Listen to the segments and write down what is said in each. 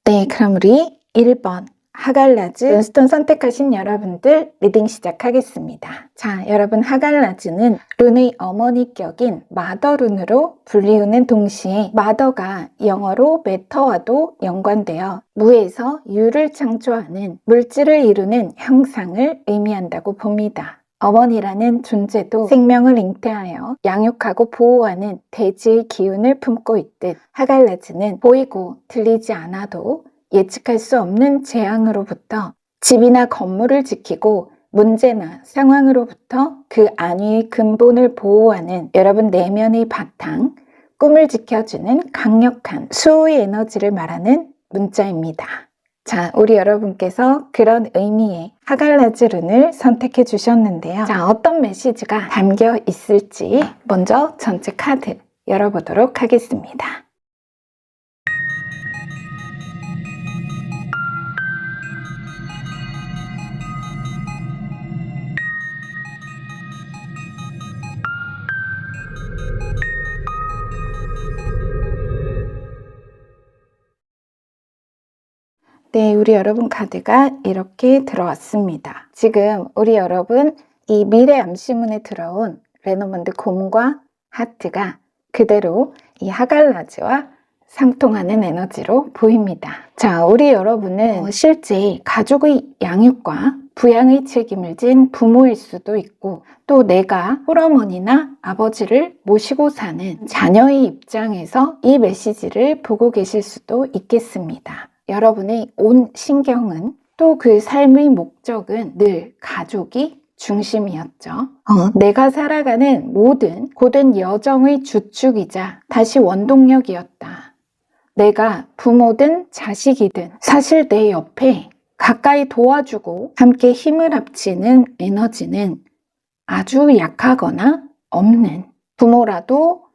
네, 그럼 우리 1번 하갈라즈 룬스톤 선택하신 여러분들 리딩 시작하겠습니다. 자, 여러분 하갈라즈는 룬의 어머니 격인 마더룬으로 불리우는 동시에 마더가 영어로 매터와도 연관되어 무에서 유를 창조하는 물질을 이루는 형상을 의미한다고 봅니다. 어머니라는 존재도 생명을 잉태하여 양육하고 보호하는 대지의 기운을 품고 있듯 하갈라즈는 보이고 들리지 않아도 예측할 수 없는 재앙으로부터 집이나 건물을 지키고 문제나 상황으로부터 그 안위의 근본을 보호하는 여러분 내면의 바탕, 꿈을 지켜주는 강력한 수호의 에너지를 말하는 문자입니다. 자, 우리 여러분께서 그런 의미의 하갈라즈 룬을 선택해 주셨는데요. 자, 어떤 메시지가 담겨 있을지 먼저 전체 카드 열어보도록 하겠습니다. 네, 우리 여러분 카드가 이렇게 들어왔습니다. 지금 우리 여러분 이 미래 암시문에 들어온 레노먼드 곰과 하트가 그대로 이 하갈라즈와 상통하는 에너지로 보입니다. 자, 우리 여러분은 실제 가족의 양육과 부양의 책임을 진 부모일 수도 있고 또 내가 홀어머니나 아버지를 모시고 사는 자녀의 입장에서 이 메시지를 보고 계실 수도 있겠습니다. 여러분의 온 신경은 또 그 삶의 목적은 늘 가족이 중심이었죠. 내가 살아가는 모든 고된 여정의 주축이자 다시 원동력이었다. 내가 부모든 자식이든 사실 내 옆에 가까이 도와주고 함께 힘을 합치는 에너지는 아주 약하거나 없는 부모라도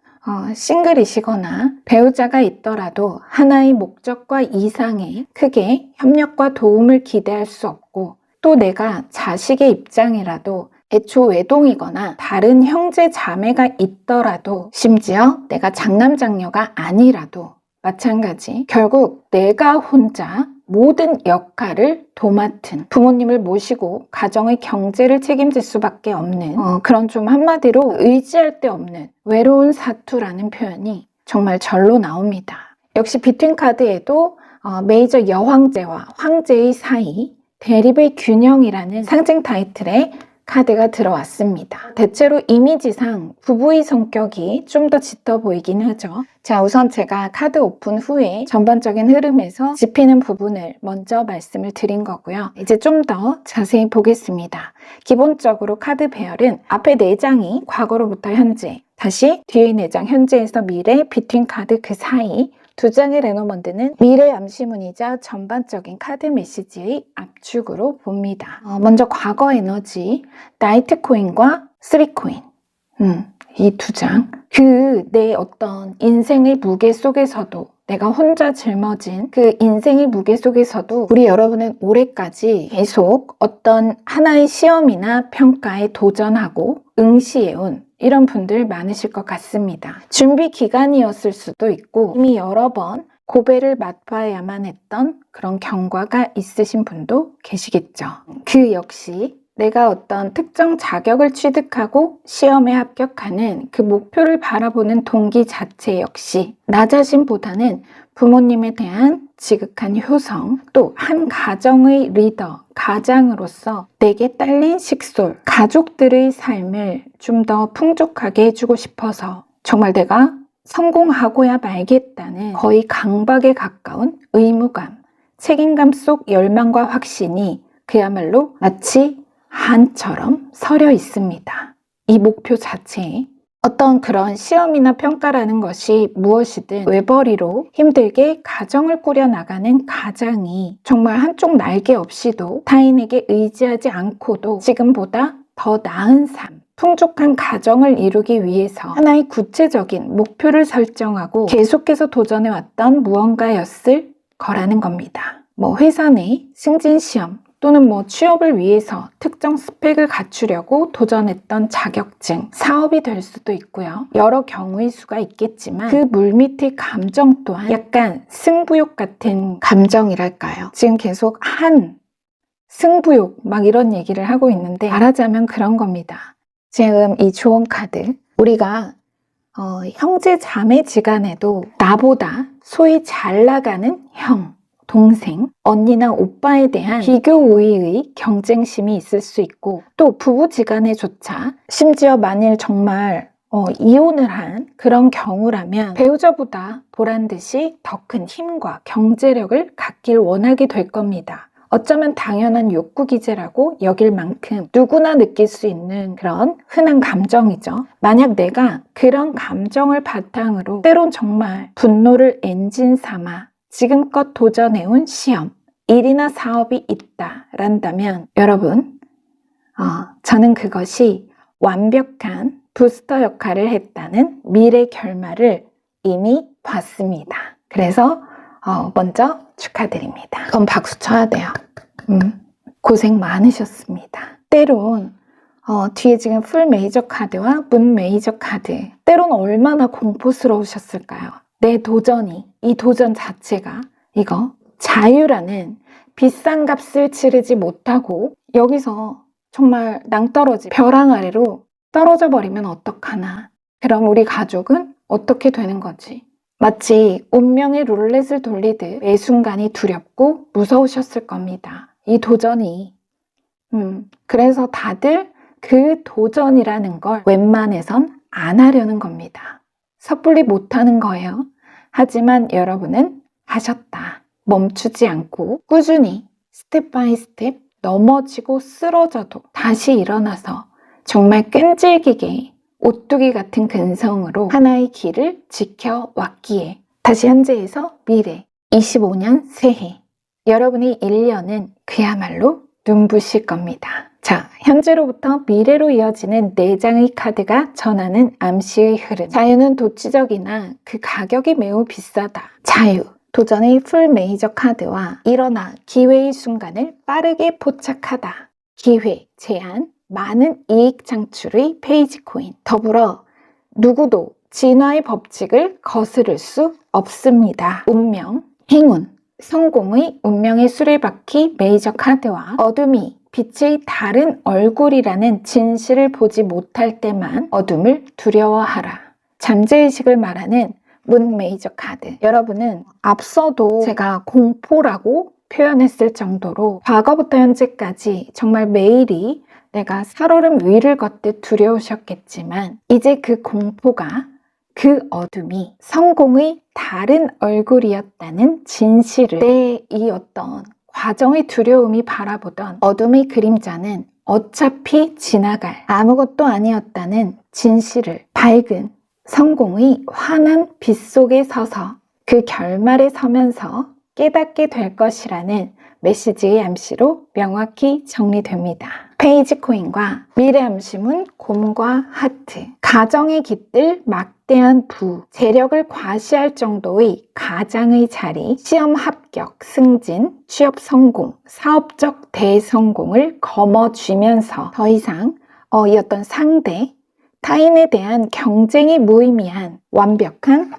싱글이시거나 배우자가 있더라도 하나의 목적과 이상의 크게 협력과 도움을 기대할 수 없고 또 내가 자식의 입장이라도 애초 외동이거나 다른 형제 자매가 있더라도, 심지어 내가 장남장녀가 아니라도 마찬가지, 결국 내가 혼자 모든 역할을 도맡은, 부모님을 모시고 가정의 경제를 책임질 수밖에 없는 그런, 좀 한마디로 의지할 데 없는 외로운 사투라는 표현이 정말 절로 나옵니다. 역시 비트윈 카드에도 메이저 여황제와 황제의 사이, 대립의 균형이라는 상징 타이틀의 카드가 들어왔습니다. 대체로 이미지상 부부의 성격이 좀 더 짙어 보이긴 하죠. 자, 우선 제가 카드 오픈 후에 전반적인 흐름에서 짚히는 부분을 먼저 말씀을 드린 거고요. 이제 좀 더 자세히 보겠습니다. 기본적으로 카드 배열은 앞에 4장이 과거로부터 현재, 다시 뒤의 4장 현재에서 미래, 비트윈 카드 그 사이, 2장의 레노먼드는 미래 암시문이자 전반적인 카드 메시지의 압축으로 봅니다. 먼저 과거 에너지, 나이트 코인과 3코인, 이 2장, 그 내 어떤 인생의 무게 속에서도, 내가 혼자 짊어진 그 인생의 무게 속에서도 우리 여러분은 올해까지 계속 어떤 하나의 시험이나 평가에 도전하고 응시해온 이런 분들 많으실 것 같습니다. 준비 기간이었을 수도 있고, 이미 여러 번 고배를 맛봐야만 했던 그런 경과가 있으신 분도 계시겠죠. 그 역시 내가 어떤 특정 자격을 취득하고 시험에 합격하는 그 목표를 바라보는 동기 자체 역시 나 자신보다는 부모님에 대한 지극한 효성, 또 한 가정의 리더, 가장으로서 내게 딸린 식솔, 가족들의 삶을 좀 더 풍족하게 해주고 싶어서 정말 내가 성공하고야 말겠다는 거의 강박에 가까운 의무감, 책임감 속 열망과 확신이 그야말로 마치 한처럼 서려 있습니다. 이 목표 자체에 어떤 그런 시험이나 평가라는 것이 무엇이든 외벌이로 힘들게 가정을 꾸려나가는 가장이 정말 한쪽 날개 없이도 타인에게 의지하지 않고도 지금보다 더 나은 삶, 풍족한 가정을 이루기 위해서 하나의 구체적인 목표를 설정하고 계속해서 도전해왔던 무언가였을 거라는 겁니다. 회사 내 승진시험 또는 취업을 위해서 특정 스펙을 갖추려고 도전했던 자격증, 사업이 될 수도 있고요. 여러 경우의 수가 있겠지만 그 물밑의 감정 또한 약간 승부욕 같은 감정이랄까요. 지금 계속 승부욕 막 이런 얘기를 하고 있는데 말하자면 그런 겁니다. 지금 이 조언 카드, 우리가 형제 자매 지간에도 나보다 소위 잘 나가는 형, 동생, 언니나 오빠에 대한 비교 우위의 경쟁심이 있을 수 있고, 또 부부지간에조차 심지어 만일 정말 이혼을 한 그런 경우라면 배우자보다 보란듯이 더 큰 힘과 경제력을 갖길 원하게 될 겁니다. 어쩌면 당연한 욕구 기제라고 여길 만큼 누구나 느낄 수 있는 그런 흔한 감정이죠. 만약 내가 그런 감정을 바탕으로 때론 정말 분노를 엔진 삼아 지금껏 도전해온 시험, 일이나 사업이 있다란다면 여러분, 저는 그것이 완벽한 부스터 역할을 했다는 미래 결말을 이미 봤습니다. 그래서 먼저 축하드립니다. 그럼 박수 쳐야 돼요. 고생 많으셨습니다. 때론 뒤에 지금 풀 메이저 카드와 문 메이저 카드, 때론 얼마나 공포스러우셨을까요? 내 도전이, 이 도전 자체가 이거 자유라는 비싼 값을 치르지 못하고 여기서 정말 낭떠러지 벼랑 아래로 떨어져 버리면 어떡하나. 그럼 우리 가족은 어떻게 되는 거지? 마치 운명의 룰렛을 돌리듯 매 순간이 두렵고 무서우셨을 겁니다. 이 도전이. 그래서 다들 그 도전이라는 걸 웬만해선 안 하려는 겁니다. 섣불리 못하는 거예요. 하지만 여러분은 하셨다. 멈추지 않고 꾸준히 스텝 바이 스텝 넘어지고 쓰러져도 다시 일어나서 정말 끈질기게 오뚜기 같은 근성으로 하나의 길을 지켜왔기에 다시 현재에서 미래 25년 새해 여러분의 1년은 그야말로 눈부실 겁니다. 자, 현재로부터 미래로 이어지는 4장의 카드가 전하는 암시의 흐름. 자유는 도치적이나 그 가격이 매우 비싸다. 자유, 도전의 풀 메이저 카드와 일어나 기회의 순간을 빠르게 포착하다. 기회, 제한, 많은 이익 창출의 페이지 코인. 더불어 누구도 진화의 법칙을 거스를 수 없습니다. 운명, 행운, 성공의 운명의 수레바퀴 메이저 카드와 어둠이 빛의 다른 얼굴이라는 진실을 보지 못할 때만 어둠을 두려워하라. 잠재의식을 말하는 문 메이저 카드. 여러분은 앞서도 제가 공포라고 표현했을 정도로 과거부터 현재까지 정말 매일이 내가 살얼음 위를 걷듯 두려우셨겠지만 이제 그 공포가, 그 어둠이 성공의 다른 얼굴이었다는 진실을 이 어떤 과정의 두려움이 바라보던 어둠의 그림자는 어차피 지나갈 아무것도 아니었다는 진실을 밝은 성공의 환한 빛 속에 서서 그 결말에 서면서 깨닫게 될 것이라는 메시지의 암시로 명확히 정리됩니다. 페이지 코인과 미래 암시문 곰과 하트. 가정에 깃들 막대한 부, 재력을 과시할 정도의 가장의 자리, 시험 합격, 승진, 취업 성공, 사업적 대성공을 거머쥐면서 더 이상 이 어떤 상대, 타인에 대한 경쟁이 무의미한 완벽한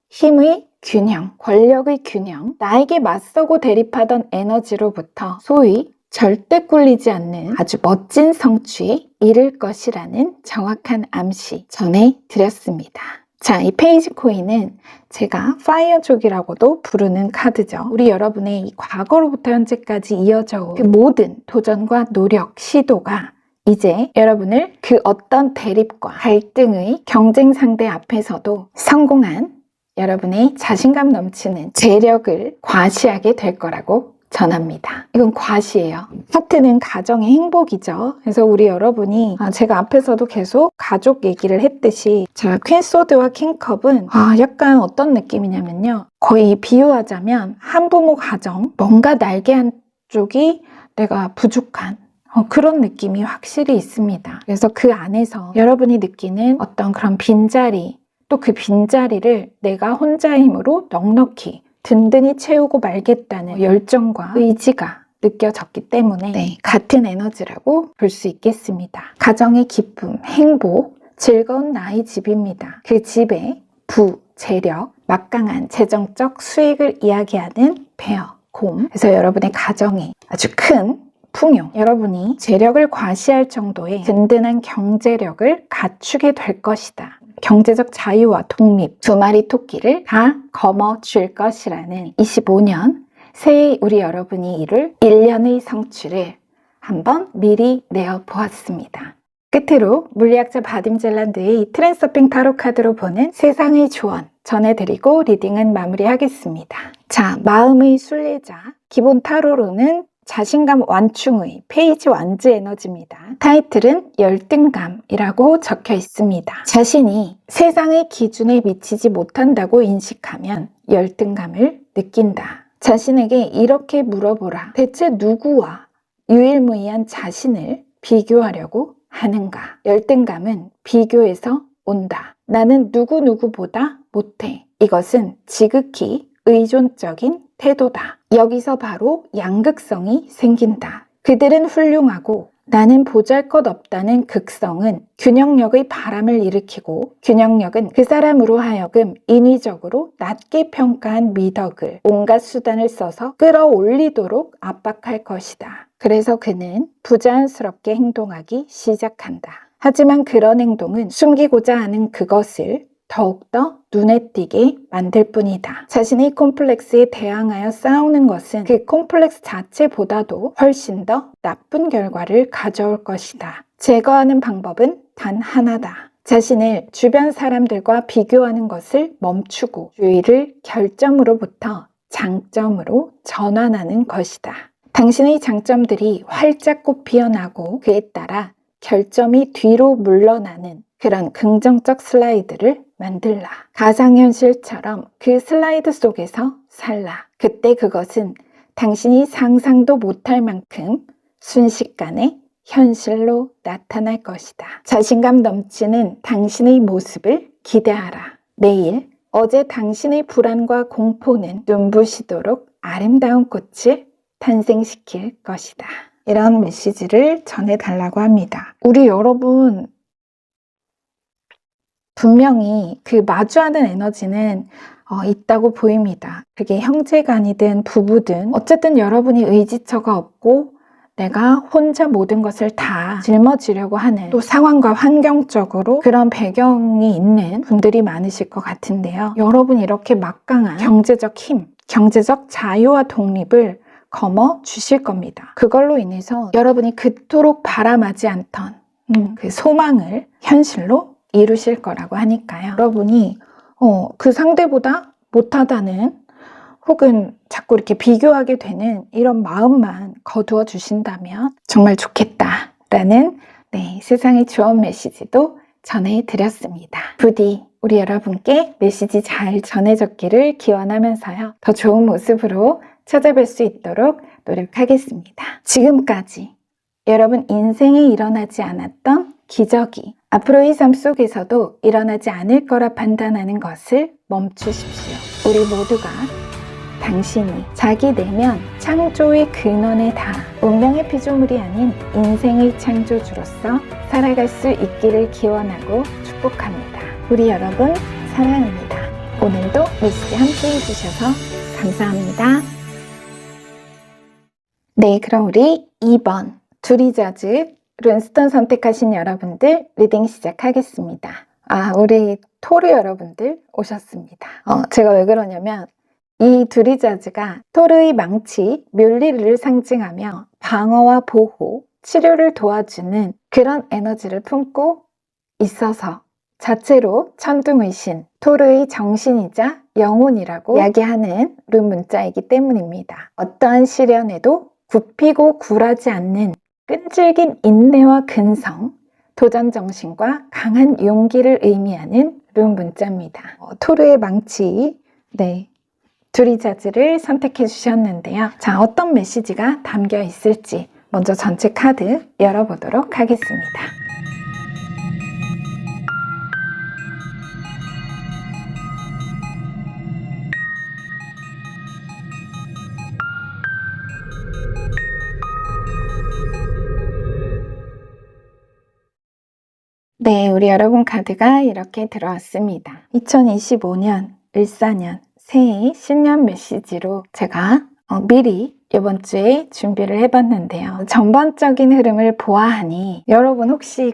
힘의 균형, 권력의 균형, 나에게 맞서고 대립하던 에너지로부터 소위 절대 꿀리지 않는 아주 멋진 성취에 이를 것이라는 정확한 암시 전해드렸습니다. 자, 이 페이지 코인은 제가 파이어족이라고도 부르는 카드죠. 우리 여러분의 이 과거로부터 현재까지 이어져 온 그 모든 도전과 노력, 시도가 이제 여러분을 그 어떤 대립과 갈등의 경쟁 상대 앞에서도 성공한 여러분의 자신감 넘치는 재력을 과시하게 될 거라고 전합니다. 이건 과시예요. 하트는 가정의 행복이죠. 그래서 우리 여러분이 제가 앞에서도 계속 가족 얘기를 했듯이 자, 퀸소드와 킹컵은 약간 어떤 느낌이냐면요. 거의 비유하자면 한부모 가정, 뭔가 날개 한쪽이 내가 부족한 그런 느낌이 확실히 있습니다. 그래서 그 안에서 여러분이 느끼는 어떤 그런 빈자리, 또 그 빈자리를 내가 혼자의 힘으로 넉넉히 든든히 채우고 말겠다는 열정과 의지가 느껴졌기 때문에 같은 에너지라고 볼 수 있겠습니다. 가정의 기쁨, 행복, 즐거운 나의 집입니다. 그 집에 부, 재력, 막강한 재정적 수익을 이야기하는 베어, 곰. 그래서 여러분의 가정에 아주 큰 풍요, 여러분이 재력을 과시할 정도의 든든한 경제력을 갖추게 될 것이다. 경제적 자유와 독립, 두 마리 토끼를 다 거머쥘 것이라는 25년 새해 우리 여러분이 이룰 1년의 성취를 한번 미리 내어보았습니다. 끝으로 물리학자 바딤 젤란드의 트랜서핑 타로 카드로 보는 세상의 조언 전해드리고 리딩은 마무리하겠습니다. 자, 마음의 순례자, 기본 타로로는 자신감 완충의 페이지 완즈 에너지입니다. 타이틀은 열등감이라고 적혀 있습니다. 자신이 세상의 기준에 미치지 못한다고 인식하면 열등감을 느낀다. 자신에게 이렇게 물어보라. 대체 누구와 유일무이한 자신을 비교하려고 하는가? 열등감은 비교에서 온다. 나는 누구보다 못해. 이것은 지극히 의존적인 태도다. 여기서 바로 양극성이 생긴다. 그들은 훌륭하고 나는 보잘것없다는 극성은 균형력의 바람을 일으키고 균형력은 그 사람으로 하여금 인위적으로 낮게 평가한 미덕을 온갖 수단을 써서 끌어올리도록 압박할 것이다. 그래서 그는 부자연스럽게 행동하기 시작한다. 하지만 그런 행동은 숨기고자 하는 그것을 더욱더 눈에 띄게 만들 뿐이다. 자신의 콤플렉스에 대항하여 싸우는 것은 그 콤플렉스 자체보다도 훨씬 더 나쁜 결과를 가져올 것이다. 제거하는 방법은 단 하나다. 자신을 주변 사람들과 비교하는 것을 멈추고 주의를 결점으로부터 장점으로 전환하는 것이다. 당신의 장점들이 활짝 꽃 피어나고 그에 따라 결점이 뒤로 물러나는 그런 긍정적 슬라이드를 만들라. 가상현실처럼 그 슬라이드 속에서 살라. 그때 그것은 당신이 상상도 못할 만큼 순식간에 현실로 나타날 것이다. 자신감 넘치는 당신의 모습을 기대하라. 내일 어제 당신의 불안과 공포는 눈부시도록 아름다운 꽃을 탄생시킬 것이다. 이런 메시지를 전해달라고 합니다. 우리 여러분 분명히 그 마주하는 에너지는 있다고 보입니다. 그게 형제간이든 부부든 어쨌든 여러분이 의지처가 없고 내가 혼자 모든 것을 다 짊어지려고 하는 또 상황과 환경적으로 그런 배경이 있는 분들이 많으실 것 같은데요. 여러분 이렇게 막강한 경제적 힘, 경제적 자유와 독립을 거머 주실 겁니다. 그걸로 인해서 여러분이 그토록 바람하지 않던 그 소망을 현실로 이루실 거라고 하니까요. 여러분이 그 상대보다 못하다는 혹은 자꾸 이렇게 비교하게 되는 이런 마음만 거두어 주신다면 정말 좋겠다라는 세상의 좋은 메시지도 전해드렸습니다. 부디 우리 여러분께 메시지 잘 전해졌기를 기원하면서요. 더 좋은 모습으로 찾아뵐 수 있도록 노력하겠습니다. 지금까지 여러분 인생에 일어나지 않았던 기적이 앞으로의 삶 속에서도 일어나지 않을 거라 판단하는 것을 멈추십시오. 우리 모두가 당신이 자기 내면 창조의 근원에 닿아 운명의 피조물이 아닌 인생의 창조주로서 살아갈 수 있기를 기원하고 축복합니다. 우리 여러분 사랑합니다. 오늘도 메시지 함께 해주셔서 감사합니다. 네, 그럼 우리 2번 두리자즈 룬스톤 선택하신 여러분들 리딩 시작하겠습니다. 우리 토르 여러분들 오셨습니다. 제가 왜 그러냐면 이 두리자즈가 토르의 망치, 뮬리르를 상징하며 방어와 보호, 치료를 도와주는 그런 에너지를 품고 있어서 자체로 천둥의 신, 토르의 정신이자 영혼이라고 이야기하는 룬 문자이기 때문입니다. 어떠한 시련에도 굽히고 굴하지 않는 끈질긴 인내와 근성, 도전 정신과 강한 용기를 의미하는 룬 문자입니다. 토르의 망치, 두리자즈를 선택해 주셨는데요. 자, 어떤 메시지가 담겨 있을지 먼저 전체 카드 열어보도록 하겠습니다. 네, 우리 여러분 카드가 이렇게 들어왔습니다. 2025년 을사년 새해 신년 메시지로 제가 미리 이번 주에 준비를 해봤는데요. 전반적인 흐름을 보아하니 여러분 혹시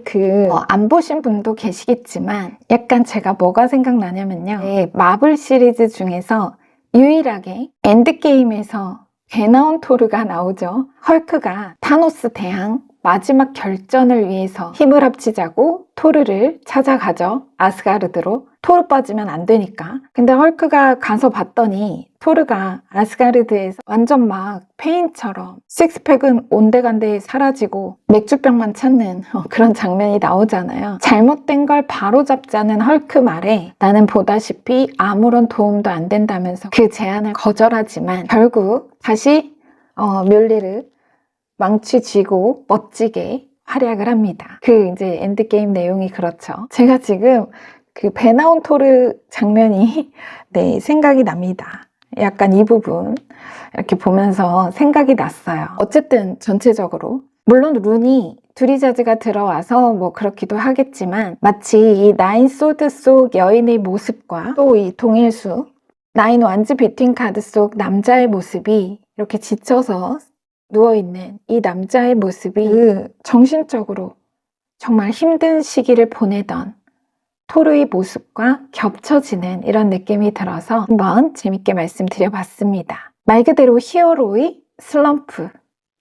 안 보신 분도 계시겠지만 약간 제가 뭐가 생각나냐면요. 마블 시리즈 중에서 유일하게 엔드게임에서 개 나온 토르가 나오죠. 헐크가 타노스 대항 마지막 결전을 위해서 힘을 합치자고 토르를 찾아가죠. 아스가르드로. 토르 빠지면 안 되니까. 근데 헐크가 가서 봤더니 토르가 아스가르드에서 완전 막 페인처럼 식스팩은 온데간데 사라지고 맥주병만 찾는 그런 장면이 나오잖아요. 잘못된 걸 바로잡자는 헐크 말에 나는 보다시피 아무런 도움도 안 된다면서 그 제안을 거절하지만 결국 다시 뮬리르 망치 쥐고 멋지게 활약을 합니다. 이제 엔드게임 내용이 그렇죠. 제가 지금 배 나온 토르 장면이 생각이 납니다. 약간 이 부분 이렇게 보면서 생각이 났어요. 어쨌든 전체적으로 물론 룬이 두리자즈가 들어와서 뭐 그렇기도 하겠지만 마치 이 나인 소드 속 여인의 모습과 또 이 동일수 나인 완즈 비팅 카드 속 남자의 모습이 이렇게 지쳐서 누워있는 이 남자의 모습이 정신적으로 정말 힘든 시기를 보내던 토르의 모습과 겹쳐지는 이런 느낌이 들어서 한번 재밌게 말씀드려봤습니다. 말 그대로 히어로의 슬럼프,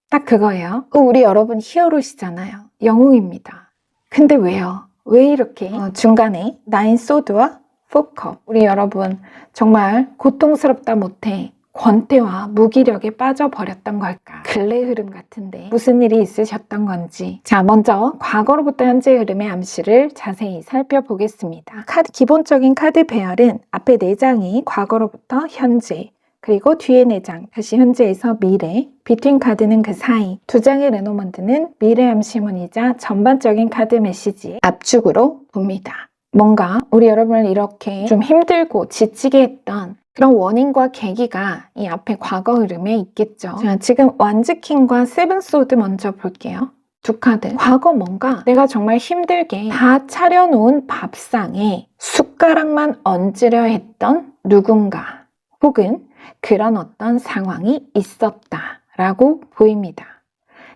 딱 그거예요. 우리 여러분 히어로시잖아요. 영웅입니다. 근데 왜요? 왜 이렇게 중간에 나인 소드와 포컵, 우리 여러분 정말 고통스럽다 못해 권태와 무기력에 빠져버렸던 걸까? 근래 흐름 같은데 무슨 일이 있으셨던 건지. 자, 먼저 과거로부터 현재 흐름의 암시를 자세히 살펴보겠습니다. 기본적인 카드 배열은 앞에 4장이 과거로부터 현재, 그리고 뒤에 4장, 다시 현재에서 미래, 비트윈 카드는 그 사이, 2장의 레노먼드는 미래 암시문이자 전반적인 카드 메시지의 압축으로 봅니다. 뭔가 우리 여러분을 이렇게 좀 힘들고 지치게 했던 그런 원인과 계기가 이 앞에 과거 흐름에 있겠죠. 자, 지금 완즈킹과 세븐소드 먼저 볼게요. 두 카드. 과거 뭔가 내가 정말 힘들게 다 차려놓은 밥상에 숟가락만 얹으려 했던 누군가 혹은 그런 어떤 상황이 있었다라고 보입니다.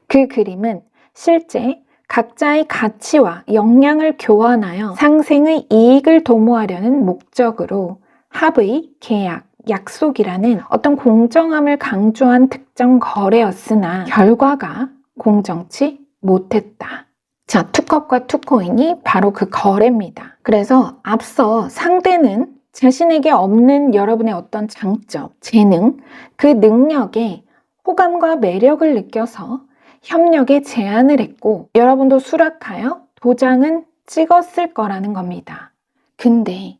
그 그림은 실제 각자의 가치와 역량을 교환하여 상생의 이익을 도모하려는 목적으로 합의, 계약, 약속이라는 어떤 공정함을 강조한 특정 거래였으나 결과가 공정치 못했다. 자, 투컵과 투코인이 바로 그 거래입니다. 그래서 앞서 상대는 자신에게 없는 여러분의 어떤 장점, 재능, 그 능력에 호감과 매력을 느껴서 협력에 제안을 했고 여러분도 수락하여 도장은 찍었을 거라는 겁니다. 근데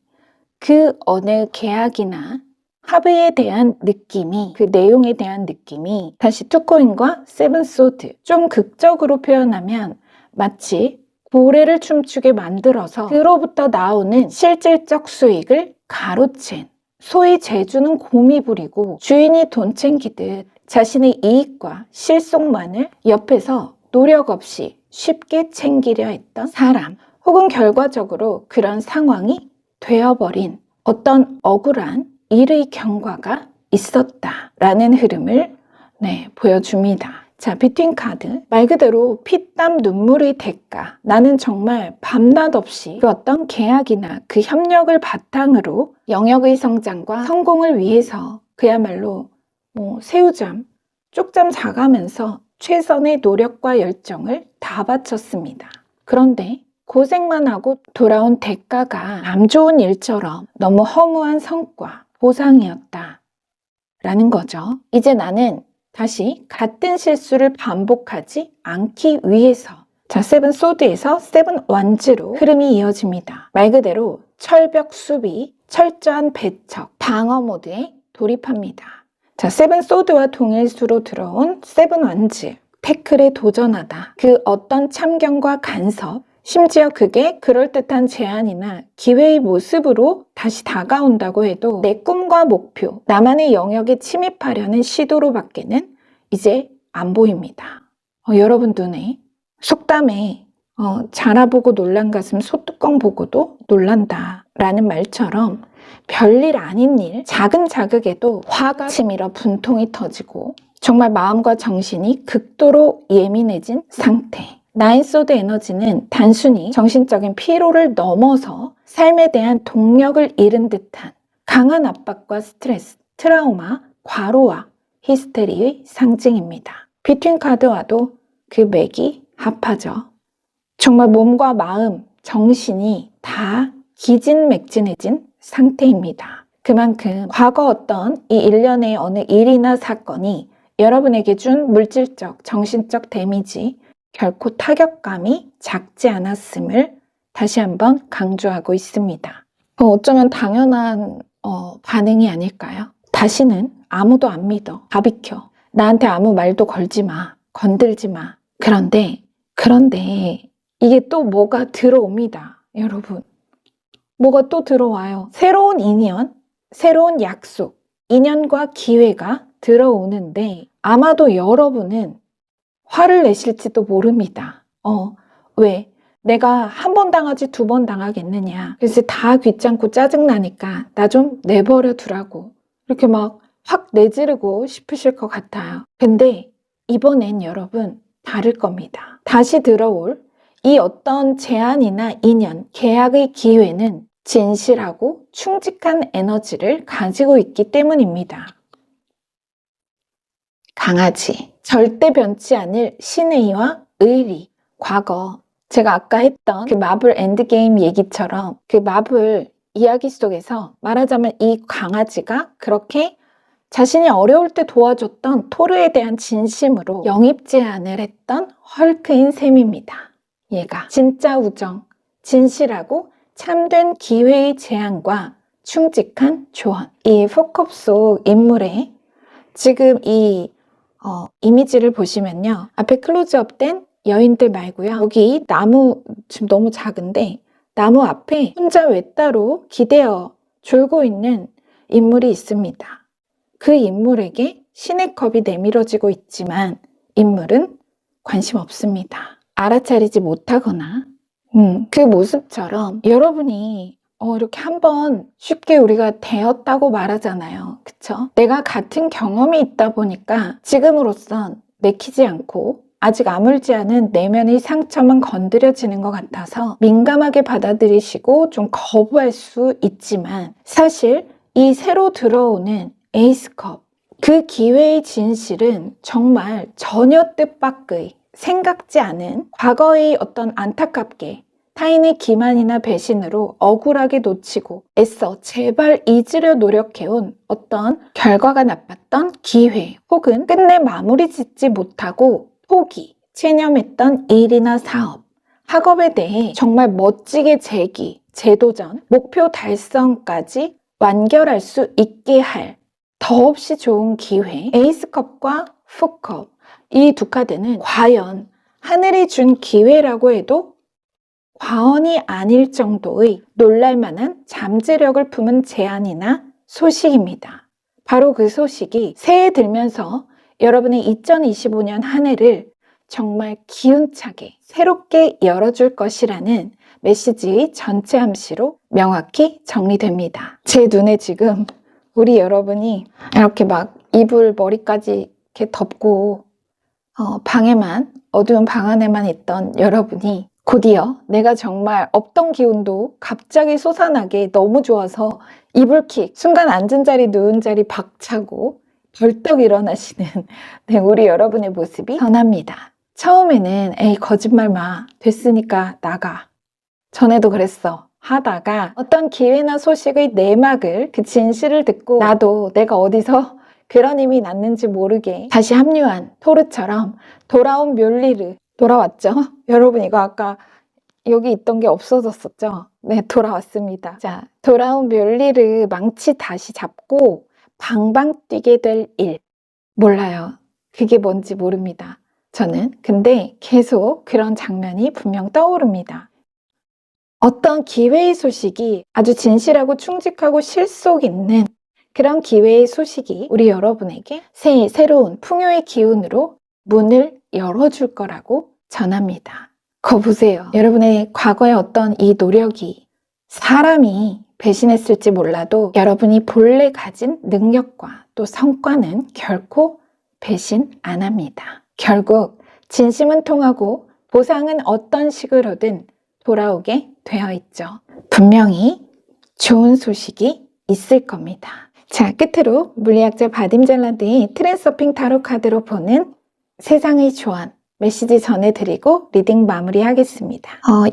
그 어느 계약이나 합의에 대한 느낌이, 그 내용에 대한 느낌이 다시 투코인과 세븐소드 좀 극적으로 표현하면 마치 고래를 춤추게 만들어서 그로부터 나오는 실질적 수익을 가로챈, 소위 제주는 곰이 부리고 주인이 돈 챙기듯 자신의 이익과 실속만을 옆에서 노력 없이 쉽게 챙기려 했던 사람, 혹은 결과적으로 그런 상황이 되어버린 어떤 억울한 일의 경과가 있었다라는 흐름을 보여줍니다. 자, 비트윈 카드. 말 그대로 피땀 눈물의 대가. 나는 정말 밤낮 없이 그 어떤 계약이나 그 협력을 바탕으로 영역의 성장과 성공을 위해서 그야말로 새우잠, 쪽잠 자가면서 최선의 노력과 열정을 다 바쳤습니다. 그런데 고생만 하고 돌아온 대가가 남 좋은 일처럼 너무 허무한 성과, 보상이었다 라는 거죠. 이제 나는 다시 같은 실수를 반복하지 않기 위해서 자, 세븐 소드에서 세븐 완즈로 흐름이 이어집니다. 말 그대로 철벽 수비, 철저한 배척, 방어 모드에 돌입합니다. 자, 세븐 소드와 동일수로 들어온 세븐 완즈, 태클에 도전하다. 그 어떤 참견과 간섭, 심지어 그게 그럴듯한 제안이나 기회의 모습으로 다시 다가온다고 해도 내 꿈과 목표, 나만의 영역에 침입하려는 시도로 밖에는 이제 안 보입니다. 여러분 눈에 속담에 자라보고 놀란 가슴 소뚜껑 보고도 놀란다 라는 말처럼 별일 아닌 일, 작은 자극에도 화가 치밀어 분통이 터지고 정말 마음과 정신이 극도로 예민해진 상태. 나인소드 에너지는 단순히 정신적인 피로를 넘어서 삶에 대한 동력을 잃은 듯한 강한 압박과 스트레스, 트라우마, 과로와 히스테리의 상징입니다. 비트윈 카드와도 그 맥이 합하죠. 정말 몸과 마음, 정신이 다 기진맥진해진 상태입니다. 그만큼 과거 어떤 이 일련의 어느 일이나 사건이 여러분에게 준 물질적, 정신적 데미지, 결코 타격감이 작지 않았음을 다시 한번 강조하고 있습니다. 어쩌면 당연한 반응이 아닐까요? 다시는 아무도 안 믿어. 다 비켜. 나한테 아무 말도 걸지 마. 건들지 마. 그런데 이게 또 뭐가 들어옵니다. 여러분. 뭐가 또 들어와요. 새로운 인연, 새로운 약속, 인연과 기회가 들어오는데 아마도 여러분은 화를 내실지도 모릅니다. 왜? 내가 한 번 당하지 두 번 당하겠느냐. 그래서 다 귀찮고 짜증나니까 나 좀 내버려 두라고. 이렇게 막 확 내지르고 싶으실 것 같아요. 근데 이번엔 여러분 다를 겁니다. 다시 들어올 이 어떤 제안이나 인연, 계약의 기회는 진실하고 충직한 에너지를 가지고 있기 때문입니다. 강아지. 절대 변치 않을 신의와 의리. 과거 제가 아까 했던 그 마블 엔드게임 얘기처럼 그 마블 이야기 속에서 말하자면 이 강아지가 그렇게 자신이 어려울 때 도와줬던 토르에 대한 진심으로 영입 제안을 했던 헐크인 셈입니다. 얘가 진짜 우정, 진실하고 참된 기회의 제안과 충직한 조언. 이 포컵 속 인물의 지금 이 이미지를 보시면요. 앞에 클로즈업된 여인들 말고요. 여기 나무 지금 너무 작은데 나무 앞에 혼자 외따로 기대어 졸고 있는 인물이 있습니다. 그 인물에게 신의 컵이 내밀어지고 있지만 인물은 관심 없습니다. 알아차리지 못하거나 그 모습처럼 여러분이 이렇게 한번 쉽게 우리가 되었다고 말하잖아요. 그쵸? 내가 같은 경험이 있다 보니까 지금으로선 내키지 않고 아직 아물지 않은 내면의 상처만 건드려지는 것 같아서 민감하게 받아들이시고 좀 거부할 수 있지만 사실 이 새로 들어오는 에이스컵, 그 기회의 진실은 정말 전혀 뜻밖의 생각지 않은 과거의 어떤 안타깝게 타인의 기만이나 배신으로 억울하게 놓치고 애써 제발 잊으려 노력해온 어떤 결과가 나빴던 기회 혹은 끝내 마무리 짓지 못하고 포기, 체념했던 일이나 사업, 학업에 대해 정말 멋지게 재도전, 목표 달성까지 완결할 수 있게 할 더없이 좋은 기회, 에이스컵과 푸컵, 이 두 카드는 과연 하늘이 준 기회라고 해도 과언이 아닐 정도의 놀랄만한 잠재력을 품은 제안이나 소식입니다. 바로 그 소식이 새해 들면서 여러분의 2025년 한 해를 정말 기운차게 새롭게 열어줄 것이라는 메시지의 전체 암시로 명확히 정리됩니다. 제 눈에 지금 우리 여러분이 이렇게 막 이불 머리까지 이렇게 덮고 방에만 어두운 방 안에만 있던 여러분이 곧이어 내가 정말 없던 기운도 갑자기 솟아나게 너무 좋아서 이불킥 순간 앉은 자리 누운 자리 박차고 벌떡 일어나시는 우리 여러분의 모습이 선합니다. 처음에는 에이 거짓말 마 됐으니까 나가 전에도 그랬어 하다가 어떤 기회나 소식의 내막을 그 진실을 듣고 나도 내가 어디서 그런 힘이 났는지 모르게 다시 합류한 토르처럼 돌아온 멸리르 돌아왔죠? 여러분 이거 아까 여기 있던 게 없어졌었죠? 네, 돌아왔습니다. 자, 돌아온 멸리르 망치 다시 잡고 방방 뛰게 될 일. 몰라요. 그게 뭔지 모릅니다. 저는. 근데 계속 그런 장면이 분명 떠오릅니다. 어떤 기회의 소식이 아주 진실하고 충직하고 실속 있는 그런 기회의 소식이 우리 여러분에게 새해 새로운 풍요의 기운으로 문을 열어줄 거라고 전합니다. 거 보세요. 여러분의 과거의 어떤 이 노력이 사람이 배신했을지 몰라도 여러분이 본래 가진 능력과 또 성과는 결코 배신 안 합니다. 결국 진심은 통하고 보상은 어떤 식으로든 돌아오게 되어 있죠. 분명히 좋은 소식이 있을 겁니다. 자, 끝으로 물리학자 바딤 잘라드의 트랜서핑 타로 카드로 보는 세상의 조언 메시지 전해드리고 리딩 마무리하겠습니다.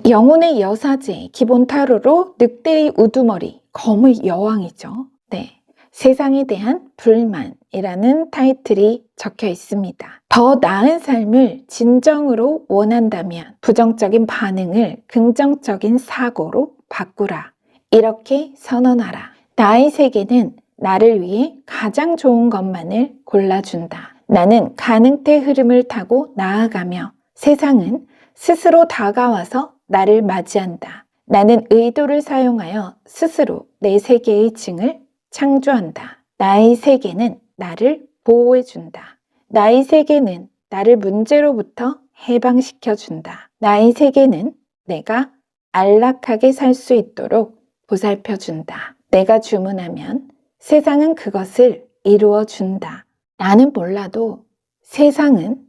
영혼의 여사제 기본 타로로 늑대의 우두머리 검의 여왕이죠. 네, 세상에 대한 불만이라는 타이틀이 적혀 있습니다. 더 나은 삶을 진정으로 원한다면 부정적인 반응을 긍정적인 사고로 바꾸라. 이렇게 선언하라. 나의 세계는 나를 위해 가장 좋은 것만을 골라준다. 나는 가능태 흐름을 타고 나아가며 세상은 스스로 다가와서 나를 맞이한다. 나는 의도를 사용하여 스스로 내 세계의 층을 창조한다. 나의 세계는 나를 보호해준다. 나의 세계는 나를 문제로부터 해방시켜준다. 나의 세계는 내가 안락하게 살 수 있도록 보살펴준다. 내가 주문하면 세상은 그것을 이루어준다. 나는 몰라도 세상은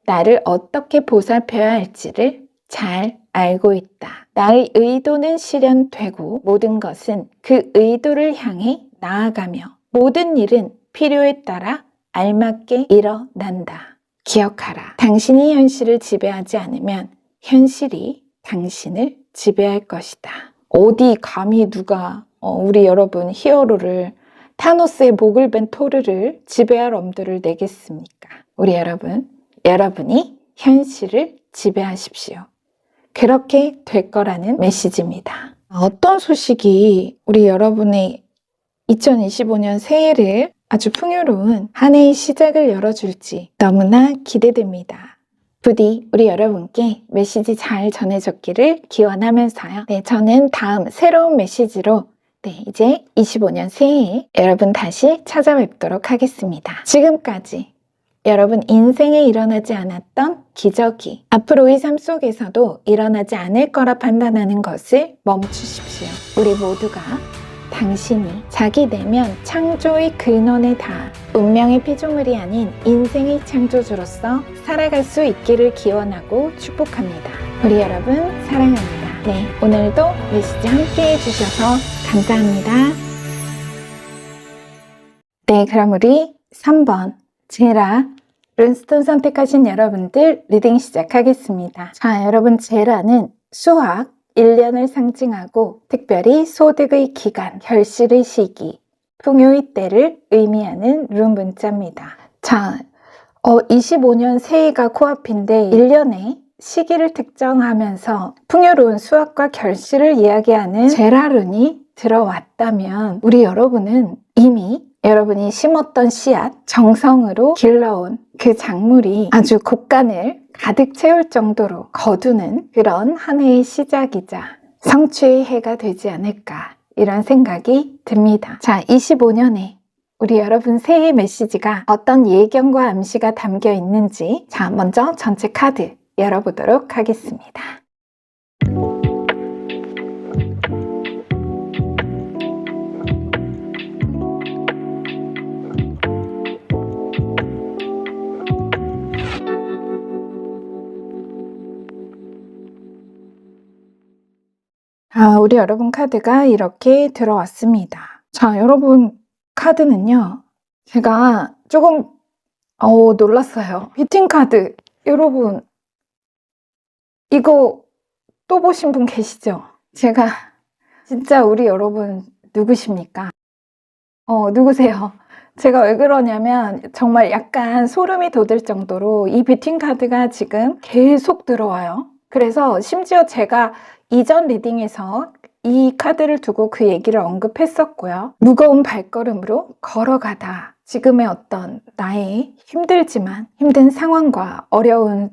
나를 어떻게 보살펴야 할지를 잘 알고 있다. 나의 의도는 실현되고 모든 것은 그 의도를 향해 나아가며 모든 일은 필요에 따라 알맞게 일어난다. 기억하라. 당신이 현실을 지배하지 않으면 현실이 당신을 지배할 것이다. 어디 감히 누가 우리 여러분 히어로를 타노스의 목을 벤 토르를 지배할 엄두를 내겠습니까? 우리 여러분이 현실을 지배하십시오. 그렇게 될 거라는 메시지입니다. 어떤 소식이 우리 여러분의 2025년 새해를 아주 풍요로운 한 해의 시작을 열어줄지 너무나 기대됩니다. 부디 우리 여러분께 메시지 잘 전해졌기를 기원하면서요. 네, 저는 다음 새로운 메시지로 네, 이제 25년 새해에 여러분 다시 찾아뵙도록 하겠습니다. 지금까지 여러분 인생에 일어나지 않았던 기적이 앞으로의 삶 속에서도 일어나지 않을 거라 판단하는 것을 멈추십시오. 우리 모두가 당신이 자기 내면 창조의 근원에 닿아 운명의 피조물이 아닌 인생의 창조주로서 살아갈 수 있기를 기원하고 축복합니다. 우리 여러분 사랑합니다. 네, 오늘도 메시지 함께 해주셔서 감사합니다. 네, 그럼 우리 3번 제라 룬스톤 선택하신 여러분들 리딩 시작하겠습니다. 자, 여러분 제라는 수학 1년을 상징하고 특별히 소득의 기간, 결실의 시기, 풍요의 때를 의미하는 룬 문자입니다. 자, 25년 새해가 코앞인데 1년의 시기를 특정하면서 풍요로운 수확과 결실을 이야기하는 제라룬이 들어왔다면 우리 여러분은 이미 여러분이 심었던 씨앗, 정성으로 길러온 그 작물이 아주 곡간을 가득 채울 정도로 거두는 그런 한 해의 시작이자 성취의 해가 되지 않을까 이런 생각이 듭니다. 자, 25년에 우리 여러분 새해 메시지가 어떤 예견과 암시가 담겨 있는지 자, 먼저 전체 카드 열어보도록 하겠습니다. 우리 여러분 카드가 이렇게 들어왔습니다. 자, 여러분 카드는요. 제가 조금 놀랐어요. 뷰팅 카드. 여러분 이거 또 보신 분 계시죠? 제가 진짜 우리 여러분 누구십니까? 누구세요? 제가 왜 그러냐면 정말 약간 소름이 돋을 정도로 이 뷰팅 카드가 지금 계속 들어와요. 그래서 심지어 제가 이전 리딩에서 이 카드를 두고 그 얘기를 언급했었고요. 무거운 발걸음으로 걸어가다 지금의 어떤 나의 힘든 상황과 어려운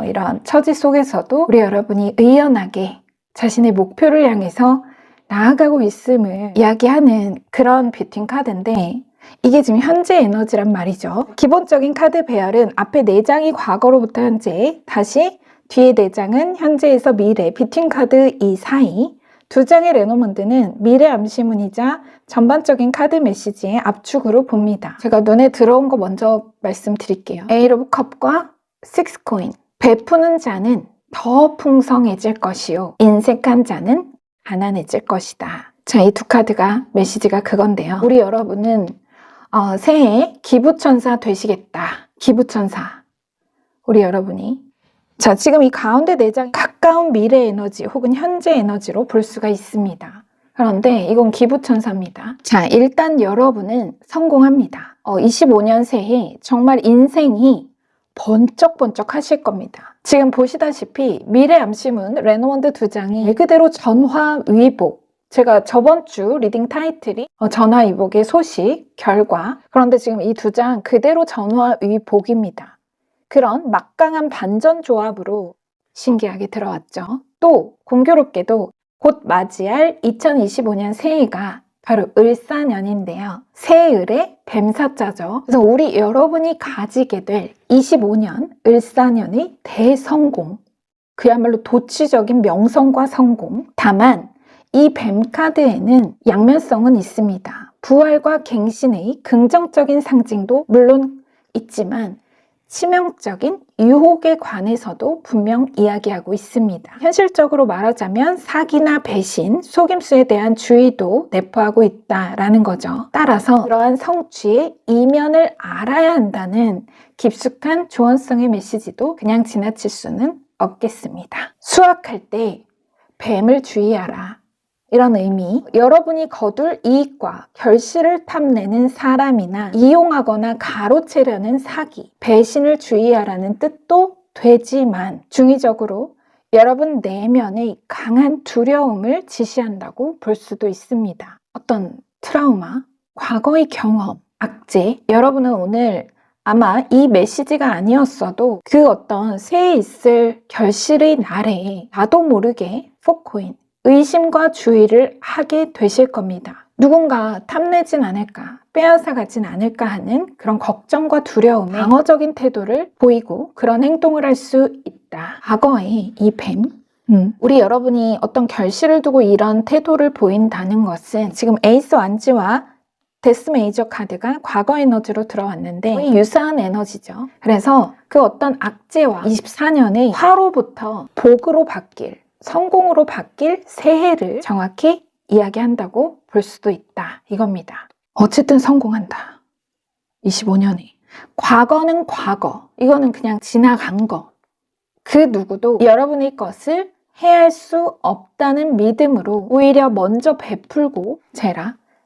이런 처지 속에서도 우리 여러분이 의연하게 자신의 목표를 향해서 나아가고 있음을 이야기하는 그런 뷰팅 카드인데 이게 지금 현재 에너지란 말이죠. 기본적인 카드 배열은 앞에 4장이 과거로부터 현재, 다시 뒤에 4장은 현재에서 미래, 뷰팅 카드 이 사이, 2장의 레노먼드는 미래 암시문이자 전반적인 카드 메시지의 압축으로 봅니다. 제가 눈에 들어온 거 먼저 말씀드릴게요. 에잇 오브 컵과 6 코인. 베푸는 자는 더 풍성해질 것이요. 인색한 자는 가난해질 것이다. 자, 이 두 카드가 메시지가 그건데요. 우리 여러분은 새해 기부천사 되시겠다. 기부천사. 우리 여러분이. 자, 지금 이 가운데 4장 가까운 미래 에너지 혹은 현재 에너지로 볼 수가 있습니다. 그런데 이건 기부천사입니다. 자, 일단 여러분은 성공합니다. 25년 새해 정말 인생이 번쩍번쩍 하실 겁니다. 지금 보시다시피 미래 암시문 레노먼드 2장이 말 그대로 전화위복. 제가 저번 주 리딩 타이틀이 전화위복의 소식, 결과. 그런데 지금 이 2장 그대로 전화위복입니다. 그런 막강한 반전 조합으로 신기하게 들어왔죠. 또 공교롭게도 곧 맞이할 2025년 새해가 바로 을사년인데요. 새을의 뱀사자죠. 그래서 우리 여러분이 가지게 될 25년 을사년의 대성공, 그야말로 도취적인 명성과 성공. 다만 이 뱀카드에는 양면성은 있습니다. 부활과 갱신의 긍정적인 상징도 물론 있지만 치명적인 유혹에 관해서도 분명 이야기하고 있습니다. 현실적으로 말하자면 사기나 배신, 속임수에 대한 주의도 내포하고 있다라는 거죠. 따라서 그러한 성취의 이면을 알아야 한다는 깊숙한 조언성의 메시지도 그냥 지나칠 수는 없겠습니다. 수학할 때 뱀을 주의하라. 이런 의미, 여러분이 거둘 이익과 결실을 탐내는 사람이나 이용하거나 가로채려는 사기, 배신을 주의하라는 뜻도 되지만 중의적으로 여러분 내면의 강한 두려움을 지시한다고 볼 수도 있습니다. 어떤 트라우마, 과거의 경험, 악재, 여러분은 오늘 아마 이 메시지가 아니었어도 그 어떤 새해 있을 결실의 날에 나도 모르게 4코인, 의심과 주의를 하게 되실 겁니다. 누군가 탐내진 않을까, 빼앗아가진 않을까 하는 그런 걱정과 두려움에 방어적인 태도를 보이고 그런 행동을 할 수 있다. 과거의 이 뱀, 우리 여러분이 어떤 결실을 두고 이런 태도를 보인다는 것은 지금 에이스 완지와 데스 메이저 카드가 과거 에너지로 들어왔는데 거의 유사한 에너지죠. 그래서 그 어떤 악재와 24년의 화로부터 복으로 바뀔, 성공으로 바뀔 새해를 정확히 이야기한다고 볼 수도 있다. 이겁니다. 어쨌든 성공한다. 25년에. 과거는 과거. 이거는 그냥 지나간 거. 그 누구도 여러분의 것을 해할 수 없다는 믿음으로 오히려 먼저 베풀고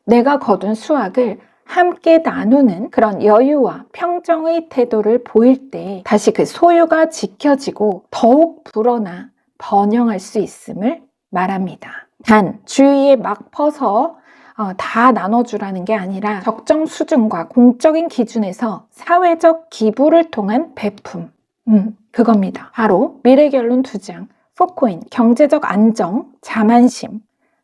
내가 거둔 수확을 함께 나누는 그런 여유와 평정의 태도를 보일 때 다시 그 소유가 지켜지고 더욱 불어나 번영할 수 있음을 말합니다. 단 주위에 막 퍼서 다 나눠주라는 게 아니라 적정 수준과 공적인 기준에서 사회적 기부를 통한 베품, 그겁니다. 바로 미래결론 2장, 4코인, 경제적 안정, 자만심,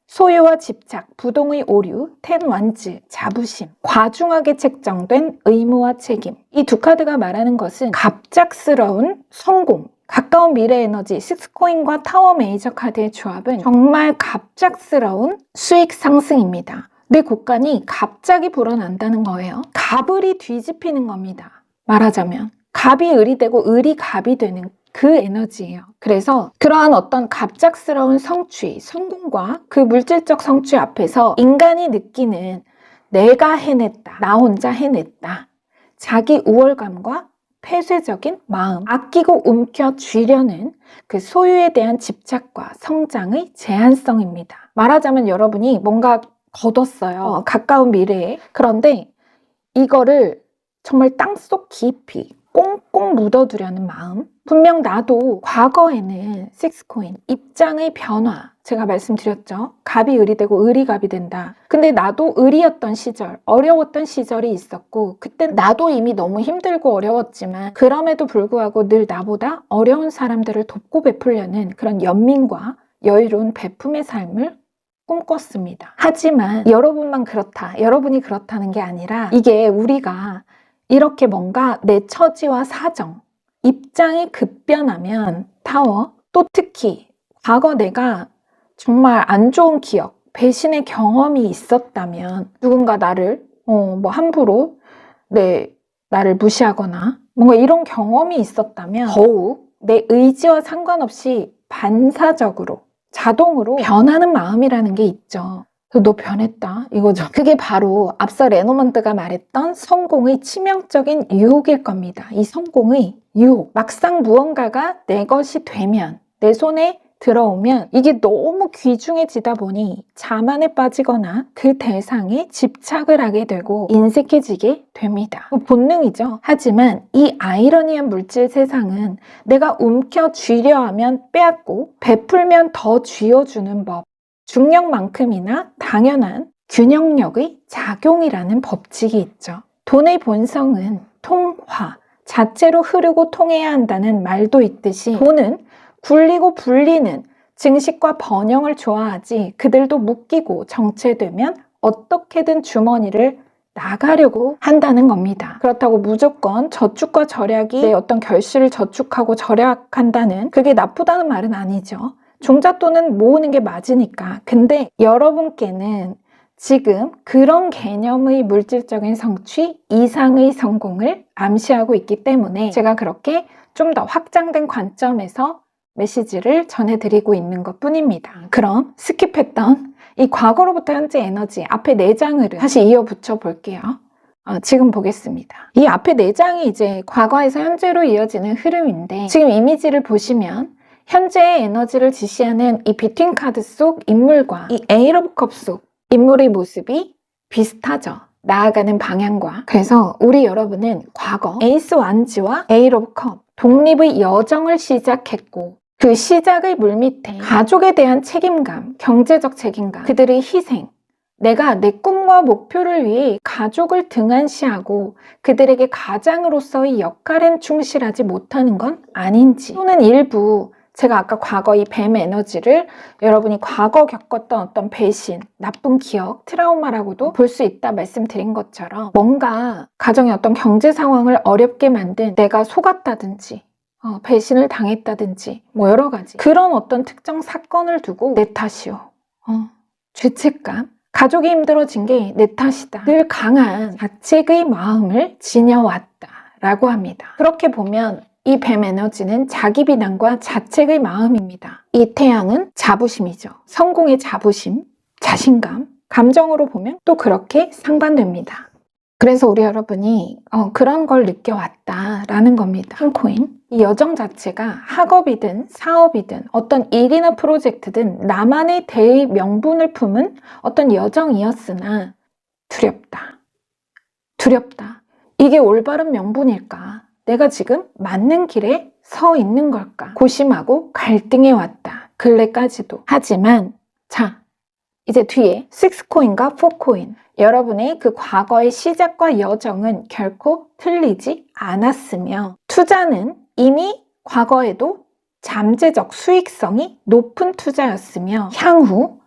소유와 집착, 부동의 오류, 10 완즈, 자부심, 과중하게 책정된 의무와 책임. 이 두 카드가 말하는 것은 갑작스러운 성공, 가까운 미래 에너지, 6코인과 타워 메이저 카드의 조합은 정말 갑작스러운 수익 상승입니다. 내 곳간이 갑자기 불어난다는 거예요. 갑을이 뒤집히는 겁니다. 말하자면 갑이 을이 되고 을이 갑이 되는 그 에너지예요. 그래서 그러한 어떤 갑작스러운 성취, 성공과 그 물질적 성취 앞에서 인간이 느끼는 내가 해냈다, 나 혼자 해냈다, 자기 우월감과 폐쇄적인 마음, 아끼고 움켜쥐려는 그 소유에 대한 집착과 성장의 제한성입니다. 말하자면 여러분이 뭔가 거뒀어요. 가까운 미래에. 그런데 이거를 정말 땅속 깊이 꽁꽁 묻어두려는 마음. 분명 나도 과거에는 6코인, 입장의 변화, 제가 말씀드렸죠. 갑이 을이 되고 을이 갑이 된다. 근데 나도 을이었던 시절, 어려웠던 시절이 있었고 그때 나도 이미 너무 힘들고 어려웠지만 그럼에도 불구하고 늘 나보다 어려운 사람들을 돕고 베풀려는 그런 연민과 여유로운 베품의 삶을 꿈꿨습니다. 하지만 여러분만 그렇다, 여러분이 그렇다는 게 아니라 이게 우리가 이렇게 뭔가 내 처지와 사정, 입장이 급변하면 타워, 또 특히 과거 내가 정말 안 좋은 기억, 배신의 경험이 있었다면 누군가 나를 함부로 나를 무시하거나 뭔가 이런 경험이 있었다면 더욱 내 의지와 상관없이 반사적으로 자동으로 변하는 마음이라는 게 있죠. 너 변했다 이거죠. 그게 바로 앞서 레노먼트가 말했던 성공의 치명적인 유혹일 겁니다. 이 성공의 유혹. 막상 무언가가 내 것이 되면, 내 손에 들어오면 이게 너무 귀중해지다 보니 자만에 빠지거나 그 대상에 집착을 하게 되고 인색해지게 됩니다. 본능이죠. 하지만 이 아이러니한 물질 세상은 내가 움켜쥐려 하면 빼앗고 베풀면 더 쥐어주는 법, 중력만큼이나 당연한 균형력의 작용이라는 법칙이 있죠. 돈의 본성은 통화, 자체로 흐르고 통해야 한다는 말도 있듯이 돈은 굴리고 불리는 증식과 번영을 좋아하지 그들도 묶이고 정체되면 어떻게든 주머니를 나가려고 한다는 겁니다. 그렇다고 무조건 저축과 절약이 내 어떤 결실을 저축하고 절약한다는 그게 나쁘다는 말은 아니죠. 종잣돈은 모으는 게 맞으니까. 근데 여러분께는 지금 그런 개념의 물질적인 성취 이상의 성공을 암시하고 있기 때문에 제가 그렇게 좀 더 확장된 관점에서 메시지를 전해드리고 있는 것 뿐입니다. 그럼 스킵했던 이 과거로부터 현재 에너지 앞에 4장을 다시 이어붙여 볼게요. 지금 보겠습니다. 이 앞에 4장이 이제 과거에서 현재로 이어지는 흐름인데 지금 이미지를 보시면 현재의 에너지를 지시하는 이 비트윈 카드 속 인물과 이 에이스 오브 컵 속 인물의 모습이 비슷하죠. 나아가는 방향과. 그래서 우리 여러분은 과거 에이스 완즈와 에이스 오브 컵 독립의 여정을 시작했고 그 시작의 물밑에 가족에 대한 책임감, 경제적 책임감, 그들의 희생, 내가 내 꿈과 목표를 위해 가족을 등한시하고 그들에게 가장으로서의 역할엔 충실하지 못하는 건 아닌지, 또는 일부 제가 아까 과거 이 뱀 에너지를 여러분이 과거 겪었던 어떤 배신, 나쁜 기억, 트라우마라고도 볼 수 있다 말씀드린 것처럼 뭔가 가정의 어떤 경제 상황을 어렵게 만든 내가 속았다든지 배신을 당했다든지 뭐 여러 가지 그런 어떤 특정 사건을 두고 내 탓이요. 죄책감. 가족이 힘들어진 게 내 탓이다. 늘 강한 자책의 마음을 지녀왔다라고 합니다. 그렇게 보면 이 뱀 에너지는 자기 비난과 자책의 마음입니다. 이 태양은 자부심이죠. 성공의 자부심, 자신감, 감정으로 보면 또 그렇게 상반됩니다. 그래서 우리 여러분이 그런 걸 느껴왔다라는 겁니다. 킹코인. 이 여정 자체가 학업이든 사업이든 어떤 일이나 프로젝트든 나만의 대의 명분을 품은 어떤 여정이었으나 두렵다. 두렵다. 이게 올바른 명분일까? 내가 지금 맞는 길에 서 있는 걸까? 고심하고 갈등해 왔다. 근래까지도. 하지만 자, 이제 뒤에 6코인과 4코인. 여러분의 그 과거의 시작과 여정은 결코 틀리지 않았으며 투자는 이미 과거에도 잠재적 수익성이 높은 투자였으며 향후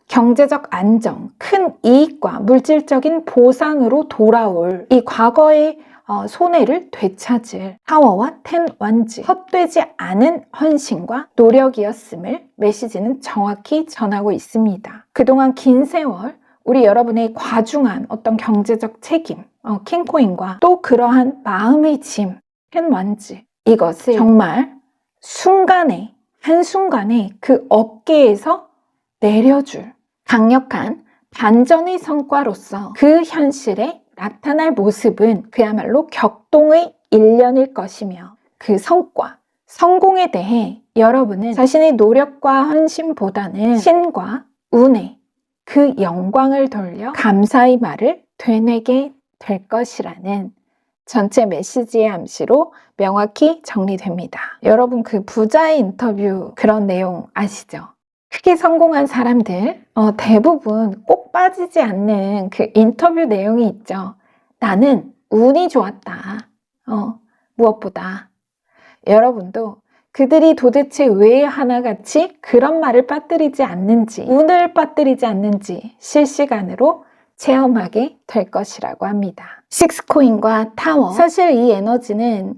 경제적 안정, 큰 이익과 물질적인 보상으로 돌아올 이 과거의 손해를 되찾을 타워와 10 원즈, 헛되지 않은 헌신과 노력이었음을 메시지는 정확히 전하고 있습니다. 그동안 긴 세월 우리 여러분의 과중한 어떤 경제적 책임, 킹코인과 또 그러한 마음의 짐, 10 원즈, 이것을 정말 한순간에 그 어깨에서 내려줄 강력한 반전의 성과로서 그 현실에 나타날 모습은 그야말로 격동의 일련일 것이며 그 성과, 성공에 대해 여러분은 자신의 노력과 헌신보다는 신과 운에 그 영광을 돌려 감사의 말을 되뇌게 될 것이라는 전체 메시지의 암시로 명확히 정리됩니다. 여러분 그 부자의 인터뷰 그런 내용 아시죠? 크게 성공한 사람들 대부분 꼭 빠지지 않는 그 인터뷰 내용이 있죠. 나는 운이 좋았다. 무엇보다 여러분도 그들이 도대체 왜 하나같이 그런 말을 빠뜨리지 않는지, 운을 빠뜨리지 않는지 실시간으로 체험하게 될 것이라고 합니다. 6코인과 타워. 사실 이 에너지는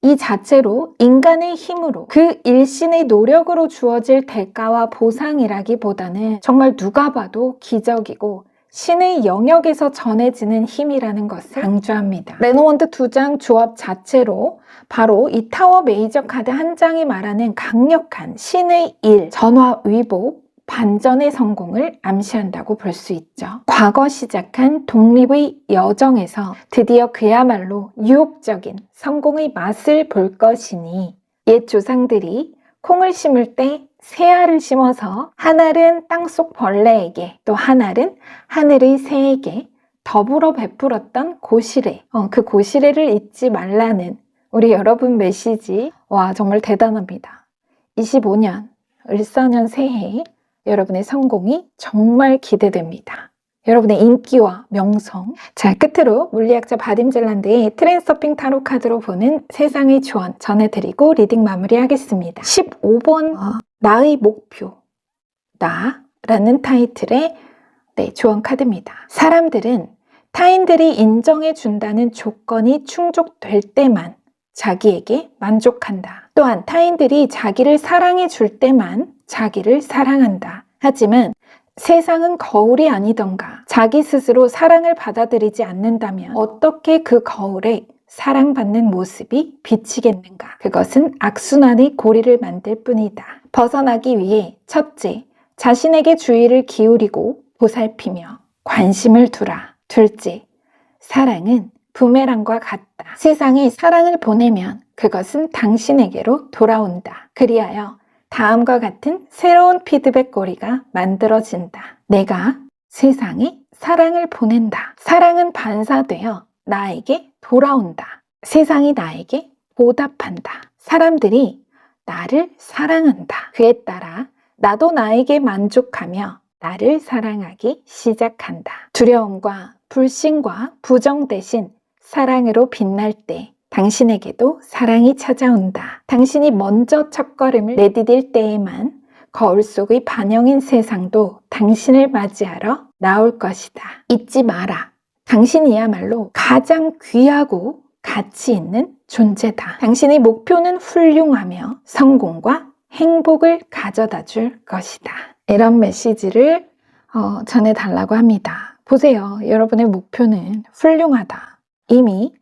이 자체로 인간의 힘으로 그 일신의 노력으로 주어질 대가와 보상이라기보다는 정말 누가 봐도 기적이고 신의 영역에서 전해지는 힘이라는 것을 강조합니다. 레노원드 2장 조합 자체로 바로 이 타워 메이저 카드 한 장이 말하는 강력한 신의 일, 전화위복, 반전의 성공을 암시한다고 볼 수 있죠. 과거 시작한 독립의 여정에서 드디어 그야말로 유혹적인 성공의 맛을 볼 것이니 옛 조상들이 콩을 심을 때 새알을 심어서 한 알은 땅속 벌레에게 또 한 알은 하늘의 새에게 더불어 베풀었던 고시래, 그 고시래를 잊지 말라는 우리 여러분 메시지. 와, 정말 대단합니다. 25년 을사년 새해 여러분의 성공이 정말 기대됩니다. 여러분의 인기와 명성. 자, 끝으로 물리학자 바딤 젤란드의 트랜서핑 타로 카드로 보는 세상의 조언 전해드리고 리딩 마무리하겠습니다. 15번 나의 목표, 나라는 타이틀의 조언 카드입니다. 사람들은 타인들이 인정해준다는 조건이 충족될 때만 자기에게 만족한다. 또한 타인들이 자기를 사랑해줄 때만 자기를 사랑한다. 하지만 세상은 거울이 아니던가 자기 스스로 사랑을 받아들이지 않는다면 어떻게 그 거울에 사랑받는 모습이 비치겠는가? 그것은 악순환의 고리를 만들 뿐이다. 벗어나기 위해 첫째, 자신에게 주의를 기울이고 보살피며 관심을 두라. 둘째, 사랑은 부메랑과 같다. 세상에 사랑을 보내면 그것은 당신에게로 돌아온다. 그리하여 다음과 같은 새로운 피드백 고리가 만들어진다. 내가 세상에 사랑을 보낸다. 사랑은 반사되어 나에게 돌아온다. 세상이 나에게 보답한다. 사람들이 나를 사랑한다. 그에 따라 나도 나에게 만족하며 나를 사랑하기 시작한다. 두려움과 불신과 부정 대신 사랑으로 빛날 때 당신에게도 사랑이 찾아온다. 당신이 먼저 첫걸음을 내디딜 때에만 거울 속의 반영인 세상도 당신을 맞이하러 나올 것이다. 잊지 마라. 당신이야말로 가장 귀하고 가치 있는 존재다. 당신의 목표는 훌륭하며 성공과 행복을 가져다 줄 것이다. 이런 메시지를 전해달라고 합니다. 보세요. 여러분의 목표는 훌륭하다. 이미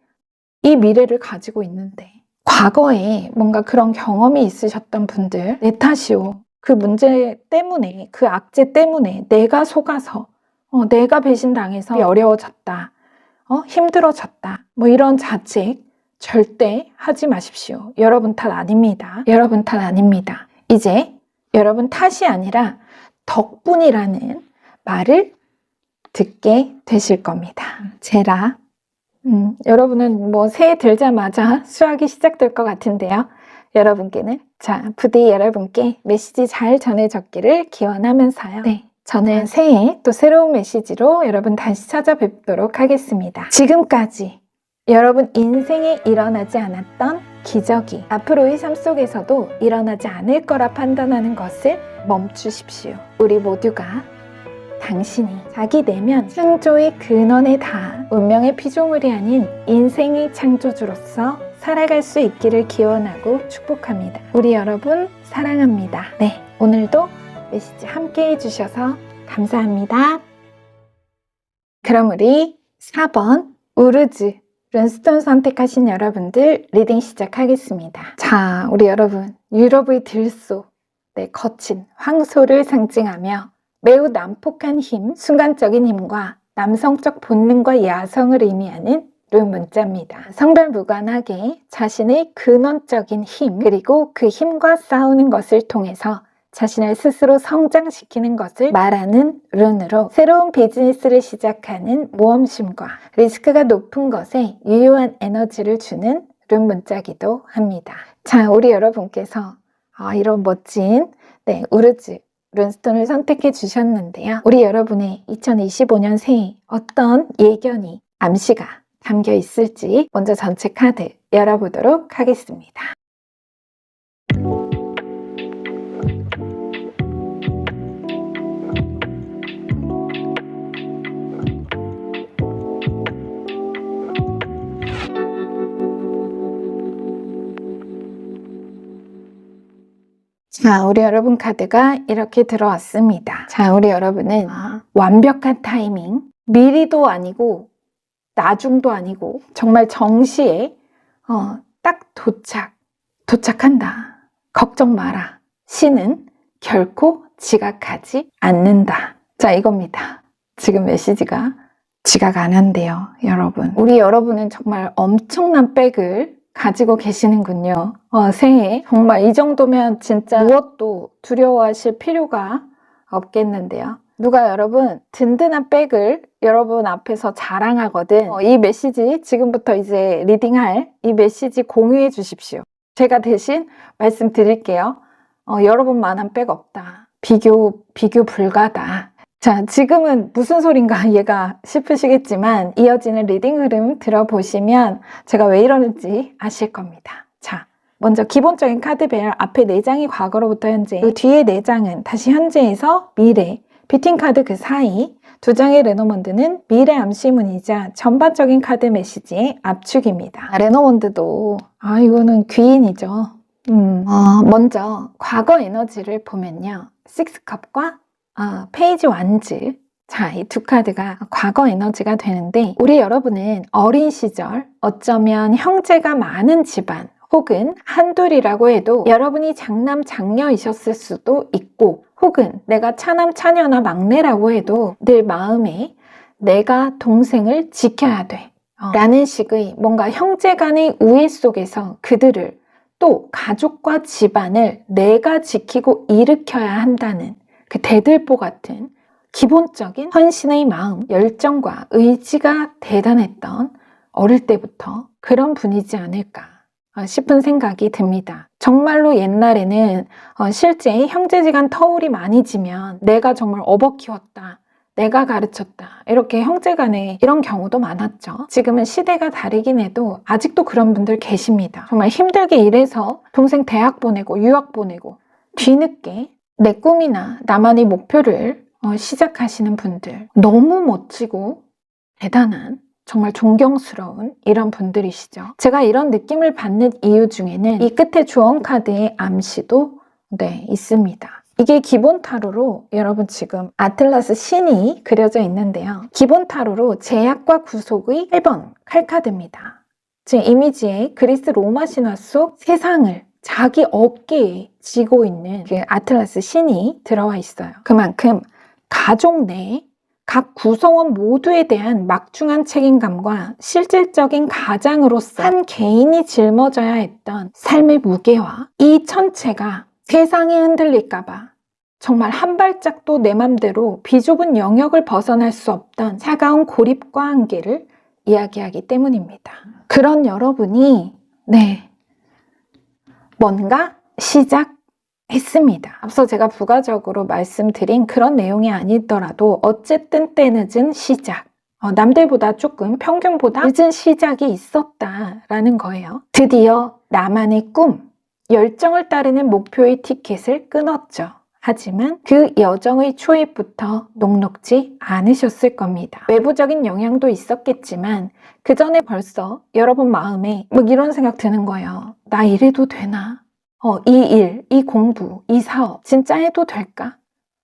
이 미래를 가지고 있는데 과거에 뭔가 그런 경험이 있으셨던 분들, 내 탓이요. 그 문제 때문에, 그 악재 때문에 내가 속아서 내가 배신당해서 어려워졌다. 힘들어졌다. 뭐 이런 자책 절대 하지 마십시오. 여러분 탓 아닙니다. 여러분 탓 아닙니다. 이제 여러분 탓이 아니라 덕분이라는 말을 듣게 되실 겁니다. 제라. 여러분은 뭐 새해 들자마자 수학이 시작될 것 같은데요. 여러분께는 부디 여러분께 메시지 잘 전해졌기를 기원하면서요. 네, 저는 새해 또 새로운 메시지로 여러분 다시 찾아뵙도록 하겠습니다. 지금까지 여러분 인생에 일어나지 않았던 기적이 앞으로의 삶 속에서도 일어나지 않을 거라 판단하는 것을 멈추십시오. 우리 모두가 당신이 자기 내면 창조의 근원에 닿아 운명의 피조물이 아닌 인생의 창조주로서 살아갈 수 있기를 기원하고 축복합니다. 우리 여러분 사랑합니다. 네, 오늘도 메시지 함께 해주셔서 감사합니다. 그럼 우리 4번 우르즈 룬스톤 선택하신 여러분들 리딩 시작하겠습니다. 자, 우리 여러분 유럽의 들소, 거친 황소를 상징하며 매우 난폭한 힘, 순간적인 힘과 남성적 본능과 야성을 의미하는 룬 문자입니다. 성별 무관하게 자신의 근원적인 힘, 그리고 그 힘과 싸우는 것을 통해서 자신을 스스로 성장시키는 것을 말하는 룬으로 새로운 비즈니스를 시작하는 모험심과 리스크가 높은 것에 유효한 에너지를 주는 룬 문자기도 합니다. 자, 우리 여러분께서 이런 멋진 우르즈 룬스톤을 선택해 주셨는데요. 우리 여러분의 2025년 새해 어떤 예견이, 암시가 담겨 있을지 먼저 전체 카드 열어보도록 하겠습니다. 자, 우리 여러분 카드가 이렇게 들어왔습니다. 자, 우리 여러분은 완벽한 타이밍, 미리도 아니고 나중도 아니고 정말 정시에 딱 도착한다. 걱정 마라. 신은 결코 지각하지 않는다. 자, 이겁니다. 지금 메시지가 지각 안 한대요, 여러분. 우리 여러분은 정말 엄청난 백을 가지고 계시는군요. 새해 정말 이 정도면 진짜 무엇도 두려워하실 필요가 없겠는데요. 누가 여러분 든든한 백을 여러분 앞에서 자랑하거든 이 메시지 지금부터 이제 리딩할 이 메시지 공유해 주십시오. 제가 대신 말씀드릴게요. 여러분만한 백 없다. 비교 불가다. 자, 지금은 무슨 소린가 얘가 싶으시겠지만 이어지는 리딩 흐름 들어보시면 제가 왜 이러는지 아실 겁니다. 자, 먼저 기본적인 카드 배열 앞에 4장이 과거로부터 현재, 그 뒤에 4장은 다시 현재에서 미래, 비팅 카드 그 사이 2장의 레노먼드는 미래 암시문이자 전반적인 카드 메시지의 압축입니다. 레노먼드도 이거는 귀인이죠. 먼저 과거 에너지를 보면요. 6컵과 페이지 완즈. 자, 이 두 카드가 과거 에너지가 되는데 우리 여러분은 어린 시절 어쩌면 형제가 많은 집안 혹은 한둘이라고 해도 여러분이 장남 장녀이셨을 수도 있고 혹은 내가 차남 차녀나 막내라고 해도 늘 마음에 내가 동생을 지켜야 돼 라는 식의 뭔가 형제 간의 우애 속에서 그들을 또 가족과 집안을 내가 지키고 일으켜야 한다는 그 대들보 같은 기본적인 헌신의 마음, 열정과 의지가 대단했던 어릴 때부터 그런 분이지 않을까 싶은 생각이 듭니다. 정말로 옛날에는 실제 형제지간 터울이 많이 지면 내가 정말 업어 키웠다 내가 가르쳤다. 이렇게 형제간에 이런 경우도 많았죠. 지금은 시대가 다르긴 해도 아직도 그런 분들 계십니다. 정말 힘들게 일해서 동생 대학 보내고 유학 보내고 뒤늦게 내 꿈이나 나만의 목표를 시작하시는 분들, 너무 멋지고 대단한, 정말 존경스러운 이런 분들이시죠. 제가 이런 느낌을 받는 이유 중에는 이 끝에 조언 카드의 암시도 있습니다. 이게 기본 타로로 여러분 지금 아틀라스 신이 그려져 있는데요. 기본 타로로 제약과 구속의 1번 칼카드입니다. 제 이미지에 그리스 로마 신화 속 세상을 자기 어깨에 지고 있는 그 아틀라스 신이 들어와 있어요. 그만큼 가족 내에 각 구성원 모두에 대한 막중한 책임감과 실질적인 가장으로서 한 개인이 짊어져야 했던 삶의 무게와 이 천체가 세상이 흔들릴까봐 정말 한 발짝도 내 맘대로 비좁은 영역을 벗어날 수 없던 차가운 고립과 한계를 이야기하기 때문입니다. 그런 여러분이 뭔가 시작했습니다. 앞서 제가 부가적으로 말씀드린 그런 내용이 아니더라도 어쨌든 때늦은 시작, 남들보다 조금 평균보다 늦은 시작이 있었다라는 거예요. 드디어 나만의 꿈, 열정을 따르는 목표의 티켓을 끊었죠. 하지만 그 여정의 초입부터 녹록지 않으셨을 겁니다. 외부적인 영향도 있었겠지만 그 전에 벌써 여러분 마음에 이런 생각 드는 거예요. 나 이래도 되나? 이 일, 이 공부, 이 사업 진짜 해도 될까?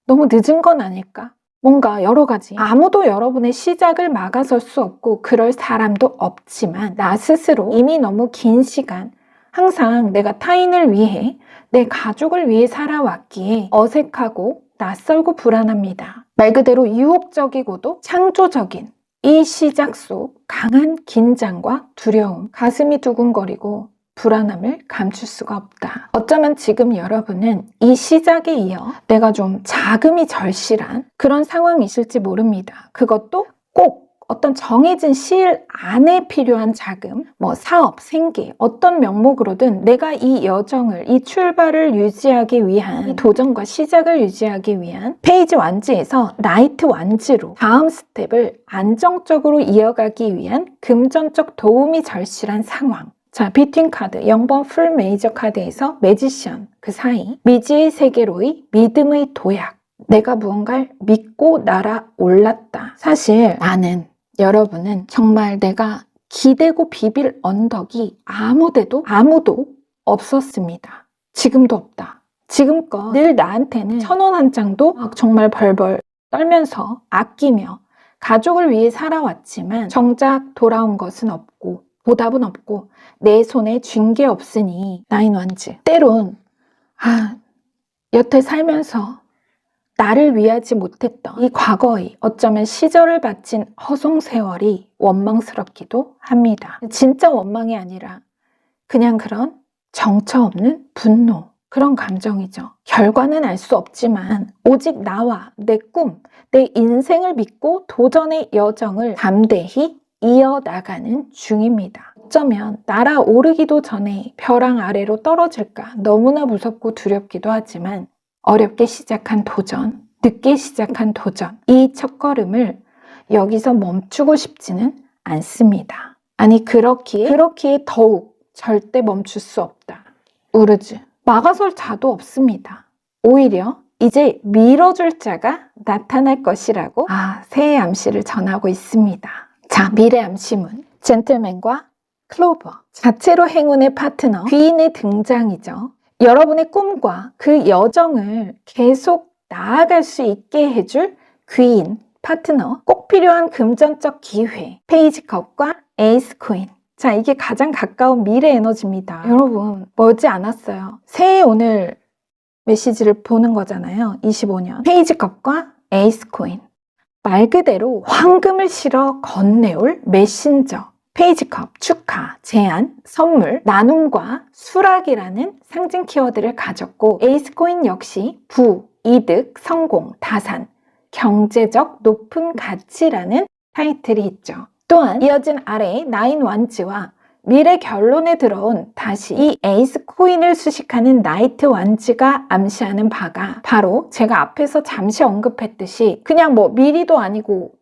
너무 늦은 건 아닐까? 뭔가 여러 가지. 아무도 여러분의 시작을 막아설 수 없고 그럴 사람도 없지만 나 스스로 이미 너무 긴 시간 항상 내가 타인을 위해 내 가족을 위해 살아왔기에 어색하고 낯설고 불안합니다. 말 그대로 유혹적이고도 창조적인 이 시작 속 강한 긴장과 두려움, 가슴이 두근거리고 불안함을 감출 수가 없다. 어쩌면 지금 여러분은 이 시작에 이어 내가 좀 자금이 절실한 그런 상황이실지 모릅니다. 그것도 꼭 어떤 정해진 시일 안에 필요한 자금, 사업, 생계, 어떤 명목으로든 내가 이 여정을, 이 출발을 유지하기 위한, 이 도전과 시작을 유지하기 위한 페이지 완지에서 나이트 완지로 다음 스텝을 안정적으로 이어가기 위한 금전적 도움이 절실한 상황. 자, 비트윈 카드, 0번 풀 메이저 카드에서 매지션, 그 사이, 미지의 세계로의 믿음의 도약. 내가 무언가를 믿고 날아올랐다. 사실 나는, 여러분은 정말 내가 기대고 비빌 언덕이 아무도 없었습니다. 지금도 없다. 지금껏 늘 나한테는 1,000원 한 장도 정말 벌벌 떨면서 아끼며 가족을 위해 살아왔지만 정작 돌아온 것은 없고 보답은 없고 내 손에 쥔 게 없으니 나인 완즈. 때론 여태 살면서 나를 위하지 못했던 이 과거의 어쩌면 시절을 바친 허송세월이 원망스럽기도 합니다. 진짜 원망이 아니라 그냥 그런 정처 없는 분노, 그런 감정이죠. 결과는 알 수 없지만 오직 나와 내 꿈, 내 인생을 믿고 도전의 여정을 담대히 이어나가는 중입니다. 어쩌면 날아오르기도 전에 벼랑 아래로 떨어질까 너무나 무섭고 두렵기도 하지만 어렵게 시작한 도전, 늦게 시작한 도전, 이 첫걸음을 여기서 멈추고 싶지는 않습니다. 아니 그렇기에 더욱 절대 멈출 수 없다. 우르즈, 막아설 자도 없습니다. 오히려 이제 밀어줄 자가 나타날 것이라고 새해 암시를 전하고 있습니다. 자, 미래 암시문, 젠틀맨과 클로버, 자체로 행운의 파트너, 귀인의 등장이죠. 여러분의 꿈과 그 여정을 계속 나아갈 수 있게 해줄 귀인, 파트너, 꼭 필요한 금전적 기회, 페이지 컵과 에이스 코인. 자, 이게 가장 가까운 미래 에너지입니다. 여러분, 멀지 않았어요. 새해 오늘 메시지를 보는 거잖아요. 25년. 페이지 컵과 에이스 코인. 말 그대로 황금을 실어 건네올 메신저. 페이지컵, 축하, 제안, 선물, 나눔과 수락이라는 상징 키워드를 가졌고 에이스코인 역시 부, 이득, 성공, 다산, 경제적 높은 가치라는 타이틀이 있죠. 또한 이어진 아래의 나인 완즈와 미래 결론에 들어온 다시 이 에이스 코인을 수식하는 나이트 완즈가 암시하는 바가 바로 제가 앞에서 잠시 언급했듯이 그냥 뭐 미리도 아니고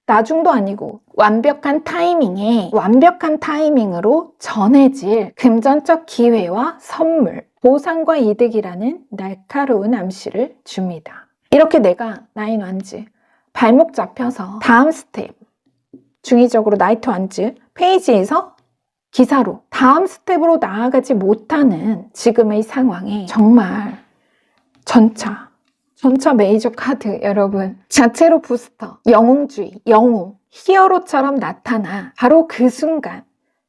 나중도 아니고 완벽한 타이밍에 완벽한 타이밍으로 전해질 금전적 기회와 선물, 보상과 이득이라는 날카로운 암시를 줍니다. 이렇게 내가 나인 완즈 발목 잡혀서 다음 스텝 중의적으로 나이트 완즈 페이지에서 기사로 다음 스텝으로 나아가지 못하는 지금의 상황에 정말 전차 메이저 카드 여러분 자체로 부스터, 영웅주의, 영웅, 히어로처럼 나타나 바로 그 순간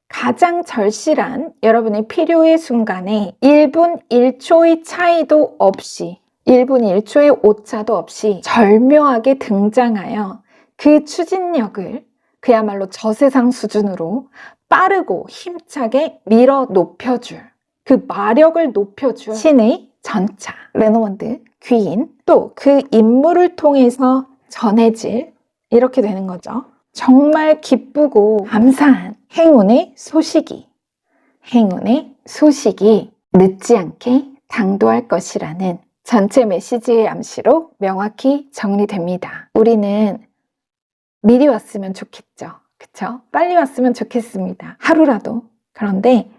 가장 절실한 여러분의 필요의 순간에 1분 1초의 차이도 없이 1분 1초의 오차도 없이 절묘하게 등장하여 그 추진력을 그야말로 저세상 수준으로 빠르고 힘차게 밀어 높여줄 그 마력을 높여줄 신의 전차 레노먼드 귀인 또 그 인물을 통해서 전해질 이렇게 되는 거죠. 정말 기쁘고 감사한 행운의 소식이 늦지 않게 당도할 것이라는 전체 메시지의 암시로 명확히 정리됩니다. 우리는 미리 왔으면 좋겠죠. 그쵸? 빨리 왔으면 좋겠습니다. 하루라도. 그런데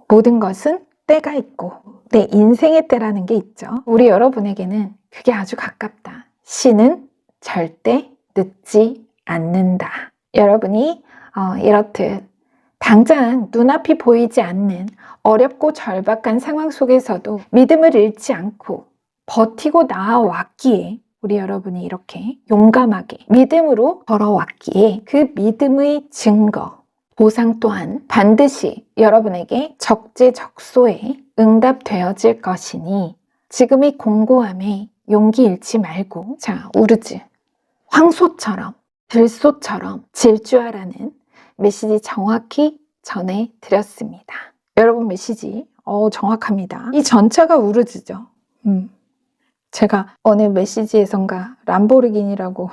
모든 것은 때가 있고 내 인생의 때라는 게 있죠. 우리 여러분에게는 그게 아주 가깝다. 신은 절대 늦지 않는다. 여러분이 이렇듯 당장 눈앞이 보이지 않는 어렵고 절박한 상황 속에서도 믿음을 잃지 않고 버티고 나아왔기에 우리 여러분이 이렇게 용감하게 믿음으로 걸어왔기에 그 믿음의 증거, 보상 또한 반드시 여러분에게 적재적소에 응답되어질 것이니 지금의 공고함에 용기 잃지 말고 자 우르즈 황소처럼 들소처럼 질주하라는 메시지 정확히 전해드렸습니다. 여러분 메시지 정확합니다. 이 전차가 우르즈죠. 제가 어느 메시지에선가 람보르기니라고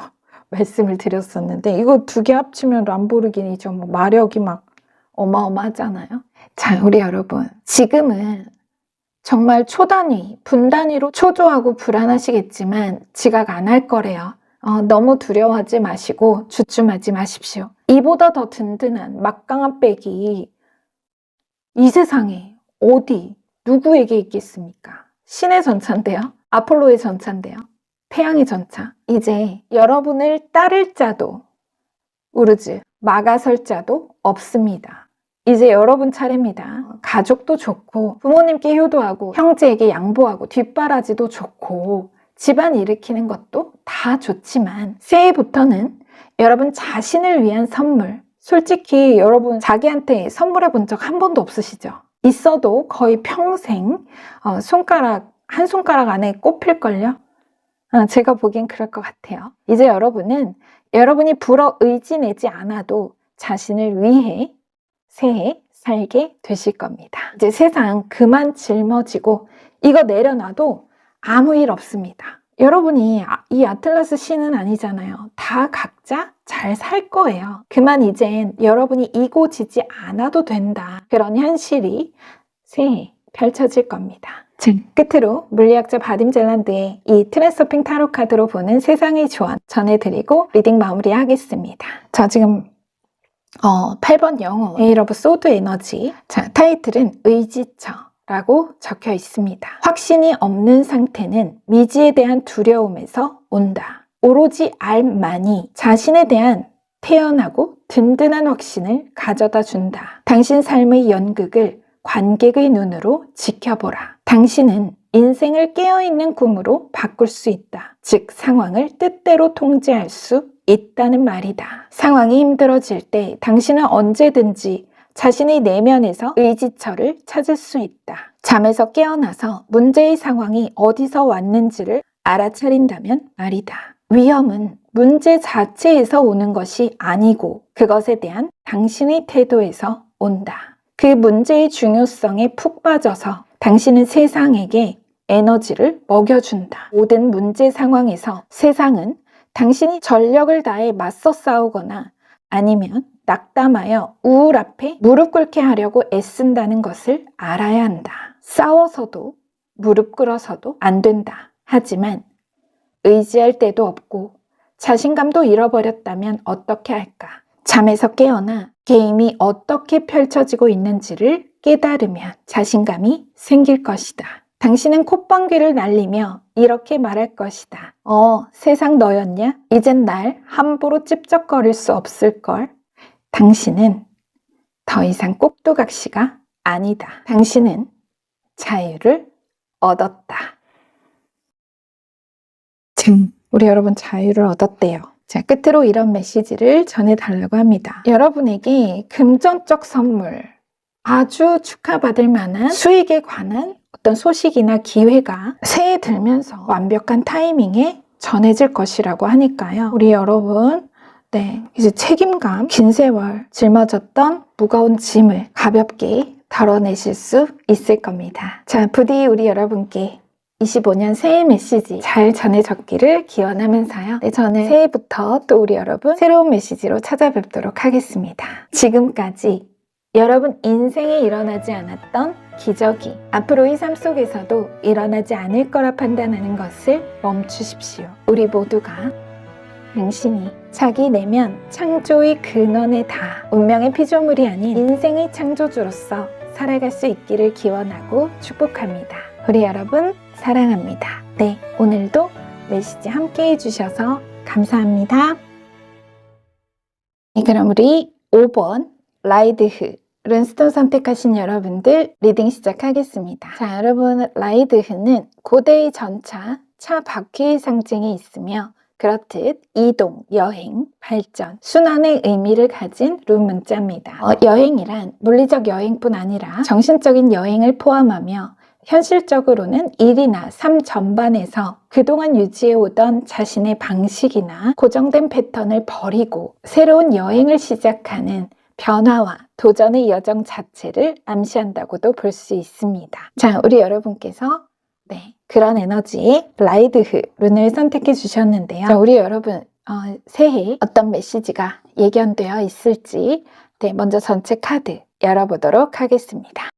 말씀을 드렸었는데 이거 두 개 합치면 람보르기니죠. 뭐 마력이 막 어마어마하잖아요. 자, 우리 여러분 지금은 정말 초단위, 분단위로 초조하고 불안하시겠지만 지각 안 할 거래요. 너무 두려워하지 마시고 주춤하지 마십시오. 이보다 더 든든한 막강한 백이 이 세상에 어디 누구에게 있겠습니까? 신의 전차인데요. 아폴로의 전차인데요. 태양의 전차. 이제 여러분을 따를 자도 우르즈 막아설 자도 없습니다. 이제 여러분 차례입니다. 가족도 좋고 부모님께 효도하고 형제에게 양보하고 뒷바라지도 좋고 집안 일으키는 것도 다 좋지만 새해부터는 여러분 자신을 위한 선물 솔직히 여러분 자기한테 선물해 본 적 한 번도 없으시죠? 있어도 거의 평생 한 손가락 안에 꼽힐걸요? 제가 보기엔 그럴 것 같아요. 이제 여러분은 여러분이 불어 의지 내지 않아도 자신을 위해 새해 살게 되실 겁니다. 이제 세상 그만 짊어지고 이거 내려놔도 아무 일 없습니다. 여러분이 이 아틀라스 신은 아니잖아요. 다 각자 잘 살 거예요. 그만 이젠 여러분이 이고지지 않아도 된다. 그런 현실이 새해 펼쳐질 겁니다. 끝으로 물리학자 바딤 젤란드의 이 트랜서핑 타로 카드로 보는 세상의 조언 전해드리고 리딩 마무리하겠습니다. 저 지금 8번 영웅 에이 러브 소드 에너지 자 타이틀은 의지처 라고 적혀 있습니다. 확신이 없는 상태는 미지에 대한 두려움에서 온다. 오로지 알만이 자신에 대한 태연하고 든든한 확신을 가져다 준다. 당신 삶의 연극을 관객의 눈으로 지켜보라. 당신은 인생을 깨어있는 꿈으로 바꿀 수 있다. 즉 상황을 뜻대로 통제할 수 있다는 말이다. 상황이 힘들어질 때 당신은 언제든지 자신의 내면에서 의지처를 찾을 수 있다. 잠에서 깨어나서 문제의 상황이 어디서 왔는지를 알아차린다면 말이다. 위험은 문제 자체에서 오는 것이 아니고 그것에 대한 당신의 태도에서 온다. 그 문제의 중요성에 푹 빠져서 당신은 세상에게 에너지를 먹여준다. 모든 문제 상황에서 세상은 당신이 전력을 다해 맞서 싸우거나 아니면 낙담하여 우울 앞에 무릎 꿇게 하려고 애쓴다는 것을 알아야 한다. 싸워서도 무릎 꿇어서도 안 된다. 하지만 의지할 데도 없고 자신감도 잃어버렸다면 어떻게 할까? 잠에서 깨어나 게임이 어떻게 펼쳐지고 있는지를 깨달으면 자신감이 생길 것이다. 당신은 콧방귀를 날리며 이렇게 말할 것이다. 세상 너였냐? 이젠 날 함부로 찝쩍거릴 수 없을걸. 당신은 더 이상 꼭두각시가 아니다. 당신은 자유를 얻었다. 우리 여러분 자유를 얻었대요. 자, 끝으로 이런 메시지를 전해달라고 합니다. 여러분에게 금전적 선물, 아주 축하받을 만한 수익에 관한 어떤 소식이나 기회가 새해 들면서 완벽한 타이밍에 전해질 것이라고 하니까요. 우리 여러분, 이제 책임감, 긴 세월 짊어졌던 무거운 짐을 가볍게 덜어내실 수 있을 겁니다. 자, 부디 우리 여러분께 25년 새해 메시지 잘 전해졌기를 기원하면서요. 저는 새해부터 또 우리 여러분 새로운 메시지로 찾아뵙도록 하겠습니다. 지금까지 여러분 인생에 일어나지 않았던 기적이 앞으로의 삶 속에서도 일어나지 않을 거라 판단하는 것을 멈추십시오. 우리 모두가 당신이 자기 내면 창조의 근원에 다 운명의 피조물이 아닌 인생의 창조주로서 살아갈 수 있기를 기원하고 축복합니다. 우리 여러분 사랑합니다. 오늘도 메시지 함께 해주셔서 감사합니다. 그럼 우리 5번 라이드흐 룬스톤 선택하신 여러분들 리딩 시작하겠습니다. 자, 여러분 라이드흐는 고대의 전차, 차 바퀴의 상징이 있으며 그렇듯 이동, 여행, 발전, 순환의 의미를 가진 룬 문자입니다. 여행이란 물리적 여행뿐 아니라 정신적인 여행을 포함하며 현실적으로는 일이나 삶 전반에서 그동안 유지해오던 자신의 방식이나 고정된 패턴을 버리고 새로운 여행을 시작하는 변화와 도전의 여정 자체를 암시한다고도 볼 수 있습니다. 자, 우리 여러분께서 그런 에너지의 라이드흐 룬을 선택해 주셨는데요. 자, 우리 여러분 새해 어떤 메시지가 예견되어 있을지 먼저 전체 카드 열어보도록 하겠습니다.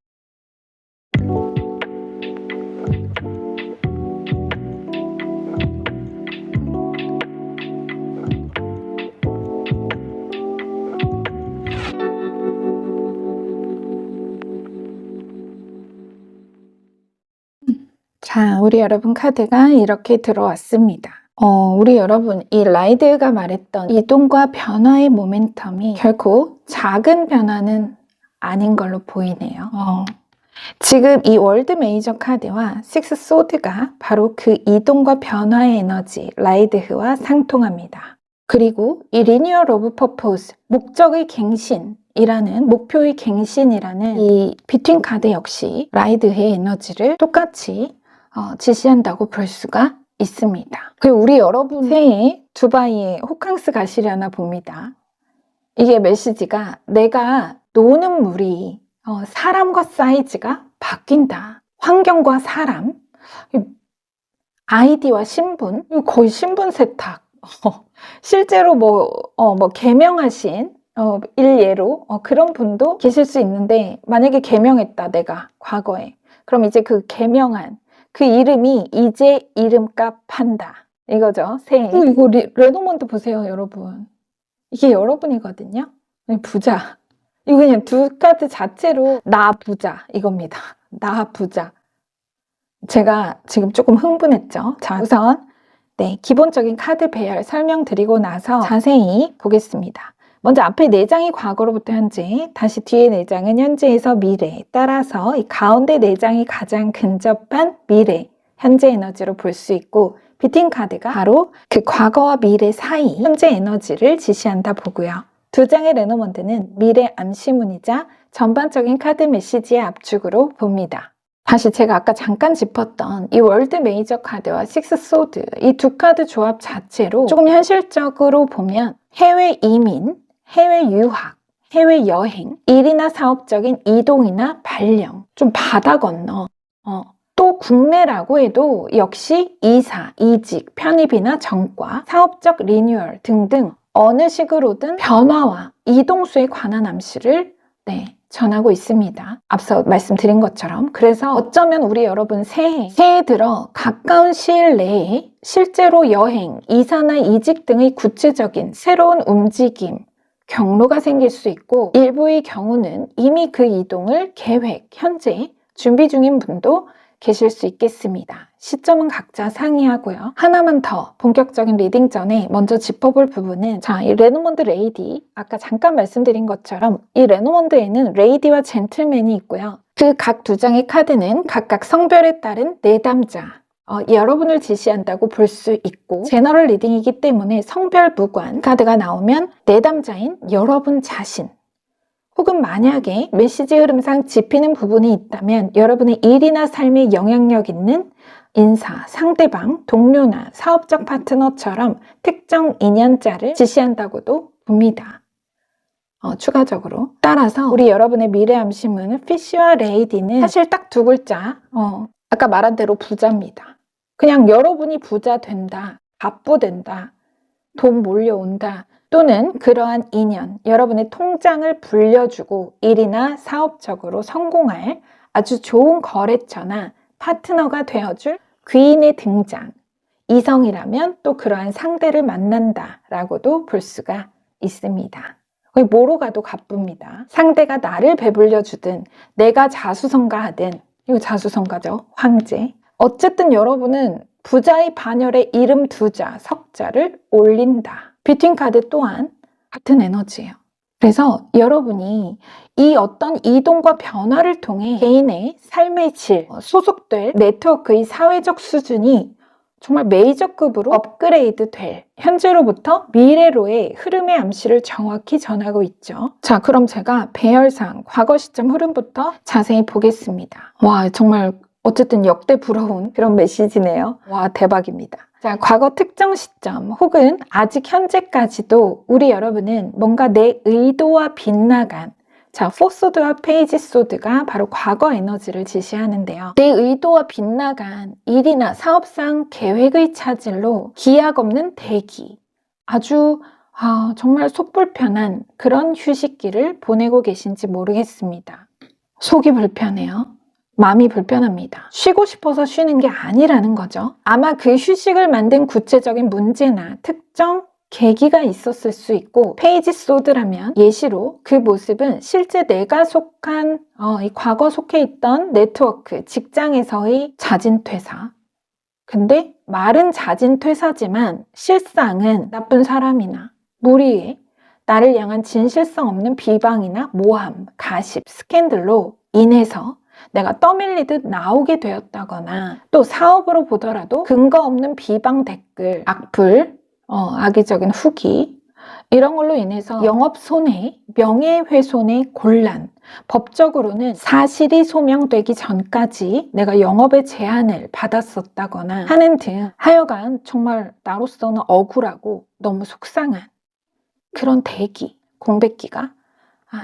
자, 우리 여러분 카드가 이렇게 들어왔습니다. 우리 여러분 이 라이드가 말했던 이동과 변화의 모멘텀이 결코 작은 변화는 아닌 걸로 보이네요. 지금 이 월드 메이저 카드와 식스 소드가 바로 그 이동과 변화의 에너지 라이드흐와 상통합니다. 그리고 이 리뉴얼 오브 퍼포스, 목적의 갱신이라는 목표의 갱신이라는 이 비트윈 카드 역시 라이드흐의 에너지를 똑같이 지시한다고 볼 수가 있습니다. 그리고 우리 여러분 새해 두바이에 호캉스 가시려나 봅니다. 이게 메시지가 내가 노는 물이 사람과 사이즈가 바뀐다. 환경과 사람, 아이디와 신분, 거의 신분 세탁. 실제로 개명하신 일예로 그런 분도 계실 수 있는데 만약에 개명했다 내가 과거에 그럼 이제 그 개명한 그 이름이 이제 이름값 한다 이거죠. 새해. 이거 레노먼드 보세요 여러분. 이게 여러분이거든요. 부자. 이거 그냥 두 카드 자체로 나 부자 이겁니다. 나 부자. 제가 지금 조금 흥분했죠. 자, 우선 기본적인 카드 배열 설명드리고 나서 자세히 보겠습니다. 먼저 앞에 4장이 과거로부터 현재, 다시 뒤에 4장은 현재에서 미래, 따라서 이 가운데 4장이 가장 근접한 미래, 현재 에너지로 볼 수 있고 비트윈 카드가 바로 그 과거와 미래 사이 현재 에너지를 지시한다 보고요. 2장의 레노먼드는 미래 암시문이자 전반적인 카드 메시지의 압축으로 봅니다. 다시 제가 아까 잠깐 짚었던 이 월드 메이저 카드와 식스 소드 이 두 카드 조합 자체로 조금 현실적으로 보면 해외 이민, 해외 유학, 해외 여행, 일이나 사업적인 이동이나 발령, 좀 바다 건너 또 국내라고 해도 역시 이사, 이직, 편입이나 정과, 사업적 리뉴얼 등등 어느 식으로든 변화와 이동수에 관한 암시를 전하고 있습니다. 앞서 말씀드린 것처럼. 그래서 어쩌면 우리 여러분 새해 들어 가까운 시일 내에 실제로 여행, 이사나 이직 등의 구체적인 새로운 움직임, 경로가 생길 수 있고, 일부의 경우는 이미 그 이동을 계획, 현재 준비 중인 분도 계실 수 있겠습니다. 시점은 각자 상이하고요. 하나만 더 본격적인 리딩 전에 먼저 짚어볼 부분은, 이 레노먼드 레이디, 아까 잠깐 말씀드린 것처럼 이 레노먼드에는 레이디와 젠틀맨이 있고요. 그 각 두 장의 카드는 각각 성별에 따른 내담자, 여러분을 지시한다고 볼 수 있고, 제너럴 리딩이기 때문에 성별 무관 카드가 나오면 내담자인 여러분 자신, 혹은 만약에 메시지 흐름상 짚히는 부분이 있다면 여러분의 일이나 삶에 영향력 있는 인사, 상대방, 동료나 사업적 파트너처럼 특정 인연자를 지시한다고도 봅니다. 추가적으로. 따라서 우리 여러분의 미래 암시문 피쉬와 레이디는 사실 딱 두 글자, 아까 말한 대로 부자입니다. 그냥 여러분이 부자 된다, 갑부된다, 돈 몰려온다, 또는 그러한 인연, 여러분의 통장을 불려주고 일이나 사업적으로 성공할 아주 좋은 거래처나 파트너가 되어줄 귀인의 등장, 이성이라면 또 그러한 상대를 만난다라고도 볼 수가 있습니다. 거의 뭐로 가도 갑부입니다. 상대가 나를 배불려주든 내가 자수성가하든, 이거 자수성가죠, 황제. 어쨌든 여러분은 부자의 반열에 이름 두자, 석자를 올린다. 뷰팅 카드 또한 같은 에너지예요. 그래서 여러분이 이 어떤 이동과 변화를 통해 개인의 삶의 질, 소속될 네트워크의 사회적 수준이 정말 메이저급으로 업그레이드 될, 현재로부터 미래로의 흐름의 암시를 정확히 전하고 있죠. 자, 그럼 제가 배열상 과거 시점 흐름부터 자세히 보겠습니다. 와, 정말 어쨌든 역대 부러운 그런 메시지네요. 와, 대박입니다. 자, 과거 특정 시점 혹은 아직 현재까지도 우리 여러분은 뭔가 내 의도와 빗나간, 자, 포소드와 페이지 소드가 바로 과거 에너지를 지시하는데요. 내 의도와 빗나간 일이나 사업상 계획의 차질로 기약 없는 대기, 아주 정말 속 불편한 그런 휴식기를 보내고 계신지 모르겠습니다. 속이 불편해요. 마음이 불편합니다. 쉬고 싶어서 쉬는 게 아니라는 거죠. 아마 그 휴식을 만든 구체적인 문제나 특정 계기가 있었을 수 있고, 페이지 소드라면 예시로 그 모습은 실제 내가 속한 이 과거 속해 있던 네트워크, 직장에서의 자진퇴사. 근데 말은 자진퇴사지만 실상은 나쁜 사람이나 무리에 나를 향한 진실성 없는 비방이나 모함, 가십, 스캔들로 인해서 내가 떠밀리듯 나오게 되었다거나, 또 사업으로 보더라도 근거 없는 비방 댓글, 악플, 악의적인 후기, 이런 걸로 인해서 영업 손해, 명예훼손의 곤란, 법적으로는 사실이 소명되기 전까지 내가 영업의 제한을 받았었다거나 하는 등 하여간 정말 나로서는 억울하고 너무 속상한 그런 대기, 공백기가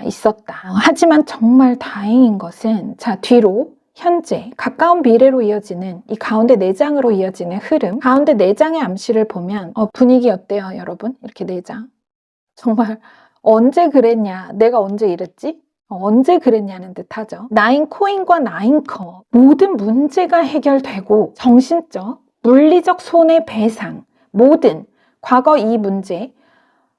있었다. 하지만 정말 다행인 것은, 자, 뒤로 현재 가까운 미래로 이어지는 이 가운데 4장으로 이어지는 흐름, 가운데 4장의 암시를 보면 분위기 어때요, 여러분? 이렇게 4장. 정말 언제 그랬냐, 내가 언제 이랬지? 언제 그랬냐는 듯 하죠. 9 코인과 9 컵, 모든 문제가 해결되고 정신적, 물리적 손해배상, 모든 과거 이 문제,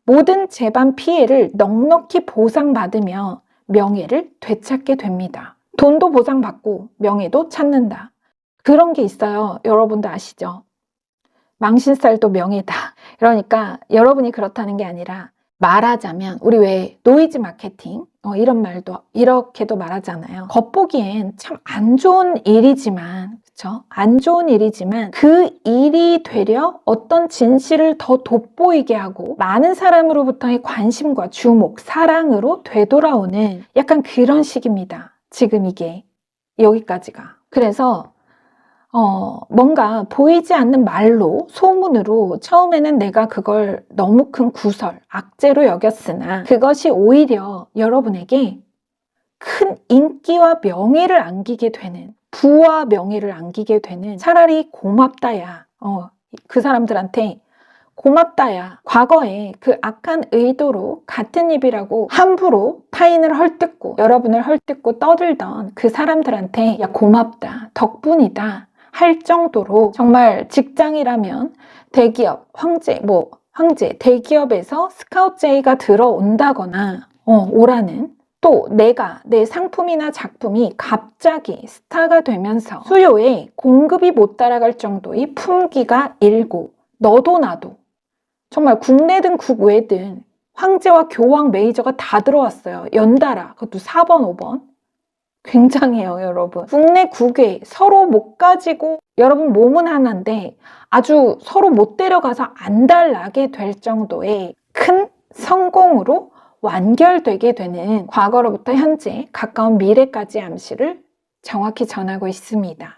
모든 재반 피해를 넉넉히 보상받으며 명예를 되찾게 됩니다. 돈도 보상받고 명예도 찾는다. 그런 게 있어요. 여러분도 아시죠? 망신살도 명예다. 그러니까 여러분이 그렇다는 게 아니라, 말하자면 우리 왜 노이즈 마케팅 이런 말도 이렇게도 말하잖아요. 겉보기엔 참 안 좋은 일이지만, 그쵸? 안 좋은 일이지만 그 일이 되려 어떤 진실을 더 돋보이게 하고 많은 사람으로부터의 관심과 주목, 사랑으로 되돌아오는 약간 그런 식입니다. 지금 이게 여기까지가. 그래서 뭔가 보이지 않는 말로, 소문으로 처음에는 내가 그걸 너무 큰 구설, 악재로 여겼으나 그것이 오히려 여러분에게 큰 인기와 명예를 안기게 되는, 부와 명예를 안기게 되는, 차라리 고맙다야, 그 사람들한테 고맙다야. 과거에 그 악한 의도로 같은 입이라고 함부로 타인을 헐뜯고 여러분을 헐뜯고 떠들던 그 사람들한테 야 고맙다, 덕분이다 할 정도로 정말 직장이라면 대기업, 황제 대기업에서 스카우트제의가 들어온다거나 오라는, 또 내가 내 상품이나 작품이 갑자기 스타가 되면서 수요에 공급이 못 따라갈 정도의 품귀가 일고 너도 나도 정말 국내든 국외든 황제와 교황 메이저가 다 들어왔어요. 연달아. 그것도 4번, 5번. 굉장해요, 여러분. 국내 국외 서로 못 가지고 여러분 몸은 하나인데 아주 서로 못 데려가서 안달나게 될 정도의 큰 성공으로 완결되게 되는 과거로부터 현재, 가까운 미래까지 암시를 정확히 전하고 있습니다.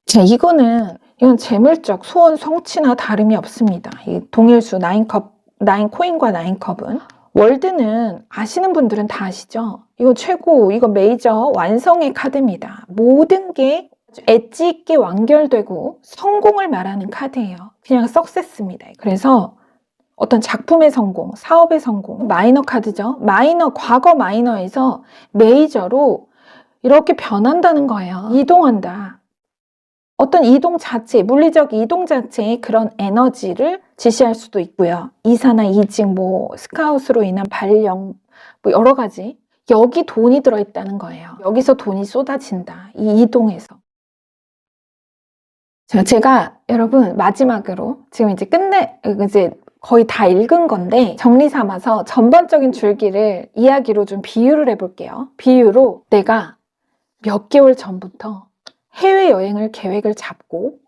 자, 이건 재물적 소원 성취나 다름이 없습니다. 이 동일수 9코인과 9컵은 월드는 아시는 분들은 다 아시죠? 이거 최고, 이거 메이저 완성의 카드입니다. 모든 게 엣지 있게 완결되고 성공을 말하는 카드예요. 그냥 석세스입니다. 그래서 어떤 작품의 성공, 사업의 성공, 마이너 카드죠. 과거 마이너에서 메이저로 이렇게 변한다는 거예요. 이동한다. 어떤 이동 자체, 물리적 이동 자체의 그런 에너지를 지시할 수도 있고요. 이사나 이직, 스카웃으로 인한 발령, 여러 가지. 여기 돈이 들어있다는 거예요. 여기서 돈이 쏟아진다. 이 이동에서. 자, 제가 여러분 마지막으로 지금 이제 거의 다 읽은 건데 정리 삼아서 전반적인 줄기를 이야기로 좀 비유를 해볼게요. 비유로 내가 몇 개월 전부터 해외여행을 계획을 잡고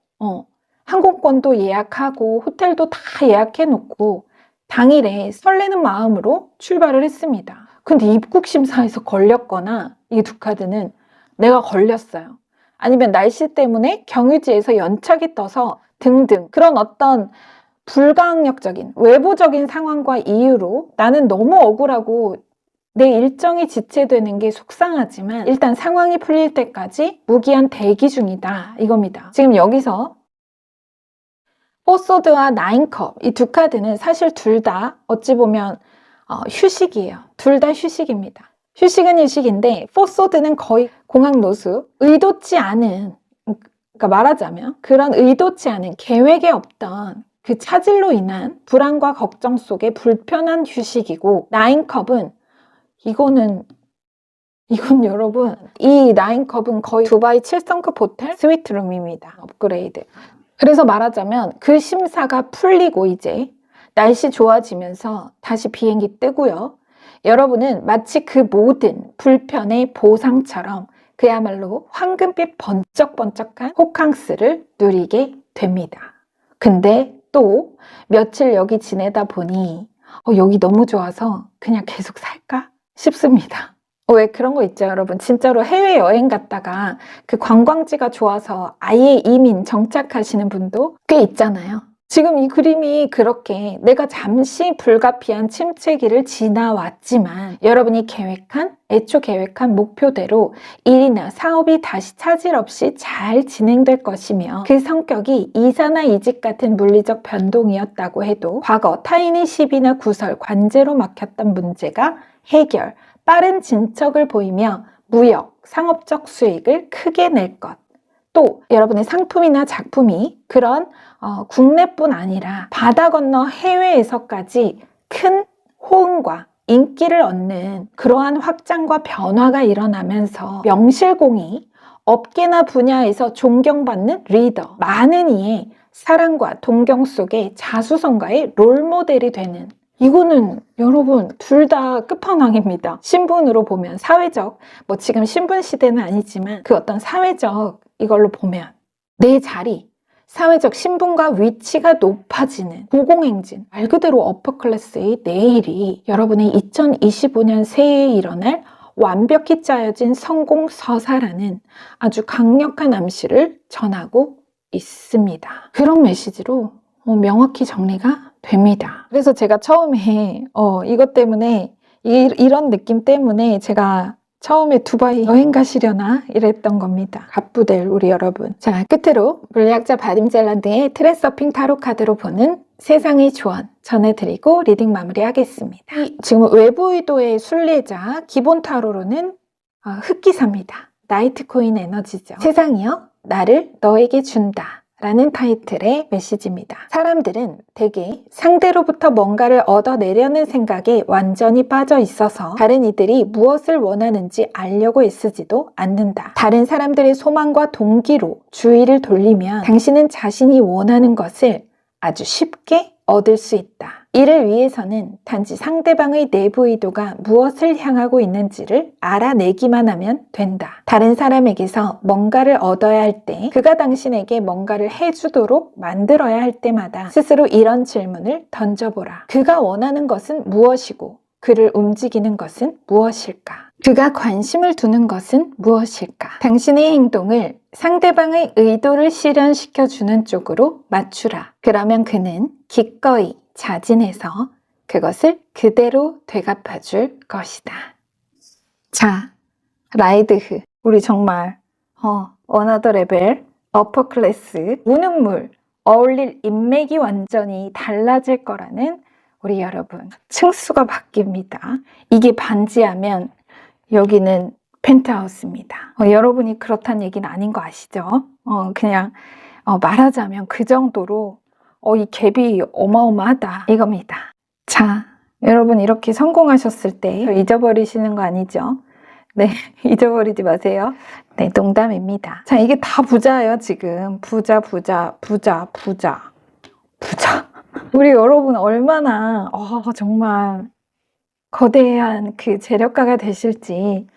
항공권도 예약하고 호텔도 다 예약해놓고 당일에 설레는 마음으로 출발을 했습니다. 근데 입국심사에서 걸렸거나 이 두 카드는 내가 걸렸어요. 아니면 날씨 때문에 경유지에서 연착이 떠서 등등 그런 어떤 불가항력적인 외부적인 상황과 이유로 나는 너무 억울하고 내 일정이 지체되는 게 속상하지만 일단 상황이 풀릴 때까지 무기한 대기 중이다 이겁니다. 지금 여기서 포소드와 9컵 이 두 카드는 사실 둘 다 어찌 보면 휴식이에요. 둘 다 휴식입니다. 휴식은 휴식인데 포소드는 거의 공항 노숙, 의도치 않은, 그러니까 말하자면 그런 의도치 않은 계획에 없던 그 차질로 인한 불안과 걱정 속에 불편한 휴식이고 9컵은 이건 여러분 이 9컵은 거의 두바이 7성급 호텔 스위트룸입니다. 업그레이드. 그래서 말하자면 그 심사가 풀리고 이제 날씨 좋아지면서 다시 비행기 뜨고요. 여러분은 마치 그 모든 불편의 보상처럼 그야말로 황금빛 번쩍번쩍한 호캉스를 누리게 됩니다. 근데 또 며칠 여기 지내다 보니 여기 너무 좋아서 그냥 계속 살까 싶습니다. 왜 그런 거 있죠, 여러분? 진짜로 해외여행 갔다가 그 관광지가 좋아서 아예 이민 정착하시는 분도 꽤 있잖아요. 지금 이 그림이 그렇게 내가 잠시 불가피한 침체기를 지나왔지만 여러분이 애초 계획한 목표대로 일이나 사업이 다시 차질 없이 잘 진행될 것이며 그 성격이 이사나 이직 같은 물리적 변동이었다고 해도 과거 타인의 시비나 구설, 관제로 막혔던 문제가 해결, 빠른 진척을 보이며 무역, 상업적 수익을 크게 낼 것. 또 여러분의 상품이나 작품이 그런 국내뿐 아니라 바다 건너 해외에서까지 큰 호응과 인기를 얻는 그러한 확장과 변화가 일어나면서 명실공히 업계나 분야에서 존경받는 리더, 많은 이의 사랑과 동경 속에 자수성가의 롤모델이 되는, 이거는 여러분 둘 다 끝판왕입니다. 신분으로 보면 사회적, 지금 신분 시대는 아니지만 그 어떤 사회적 이걸로 보면 내 자리, 사회적 신분과 위치가 높아지는 고공행진, 말 그대로 어퍼클래스의 내일이 여러분의 2025년 새해에 일어날 완벽히 짜여진 성공 서사라는 아주 강력한 암시를 전하고 있습니다. 그런 메시지로 명확히 정리가 됩니다. 그래서 제가 처음에 이것 때문에 이런 느낌 때문에 제가 처음에 두바이 여행 가시려나 이랬던 겁니다. 갑부될 우리 여러분. 자, 끝으로 물리학자 바딤 젤란드의 트랜서핑 타로 카드로 보는 세상의 조언 전해드리고 리딩 마무리하겠습니다. 지금 외부 의도의 순례자 기본 타로로는 흑기사입니다. 나이트 코인 에너지죠. 세상이여 나를 너에게 준다 라는 타이틀의 메시지입니다. 사람들은 대개 상대로부터 뭔가를 얻어내려는 생각에 완전히 빠져 있어서 다른 이들이 무엇을 원하는지 알려고 애쓰지도 않는다. 다른 사람들의 소망과 동기로 주의를 돌리면 당신은 자신이 원하는 것을 아주 쉽게 얻을 수 있다. 이를 위해서는 단지 상대방의 내부 의도가 무엇을 향하고 있는지를 알아내기만 하면 된다. 다른 사람에게서 뭔가를 얻어야 할 때, 그가 당신에게 뭔가를 해주도록 만들어야 할 때마다 스스로 이런 질문을 던져보라. 그가 원하는 것은 무엇이고 그를 움직이는 것은 무엇일까? 그가 관심을 두는 것은 무엇일까? 당신의 행동을 상대방의 의도를 실현시켜주는 쪽으로 맞추라. 그러면 그는 기꺼이 자진해서 그것을 그대로 되갚아줄 것이다. 자, 라이드흐. 우리 정말 어나더 레벨, 어퍼 클래스, 우는 물, 어울릴 인맥이 완전히 달라질 거라는 우리 여러분. 층수가 바뀝니다. 이게 반지하면 여기는 펜트하우스입니다. 여러분이 그렇다는 얘기는 아닌 거 아시죠? 그냥 말하자면 그 정도로 이 갭이 어마어마하다 이겁니다. 자, 여러분 이렇게 성공하셨을 때 잊어버리시는 거 아니죠? 네, 잊어버리지 마세요. 네, 농담입니다. 자, 이게 다 부자예요 지금. 부자. 우리 여러분 얼마나 정말 거대한 그 재력가가 되실지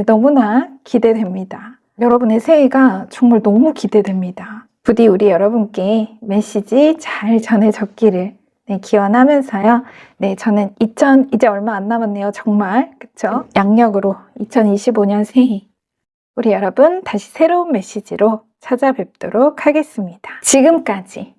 너무나 기대됩니다. 여러분의 새해가 정말 너무 기대됩니다. 부디 우리 여러분께 메시지 잘 전해졌기를 기원하면서요. 저는 이제 얼마 안 남았네요. 정말 그쵸? 양력으로 2025년 새해 우리 여러분 다시 새로운 메시지로 찾아뵙도록 하겠습니다. 지금까지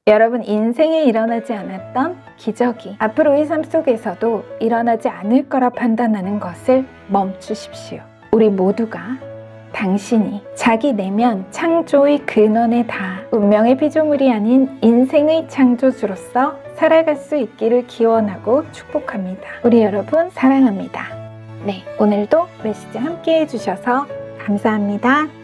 여러분 인생에 일어나지 않았던 기적이 앞으로의 삶 속에서도 일어나지 않을 거라 판단하는 것을 멈추십시오. 우리 모두가 당신이 자기 내면 창조의 근원에 닿아 운명의 피조물이 아닌 인생의 창조주로서 살아갈 수 있기를 기원하고 축복합니다. 우리 여러분 사랑합니다. 오늘도 메시지 함께 해주셔서 감사합니다.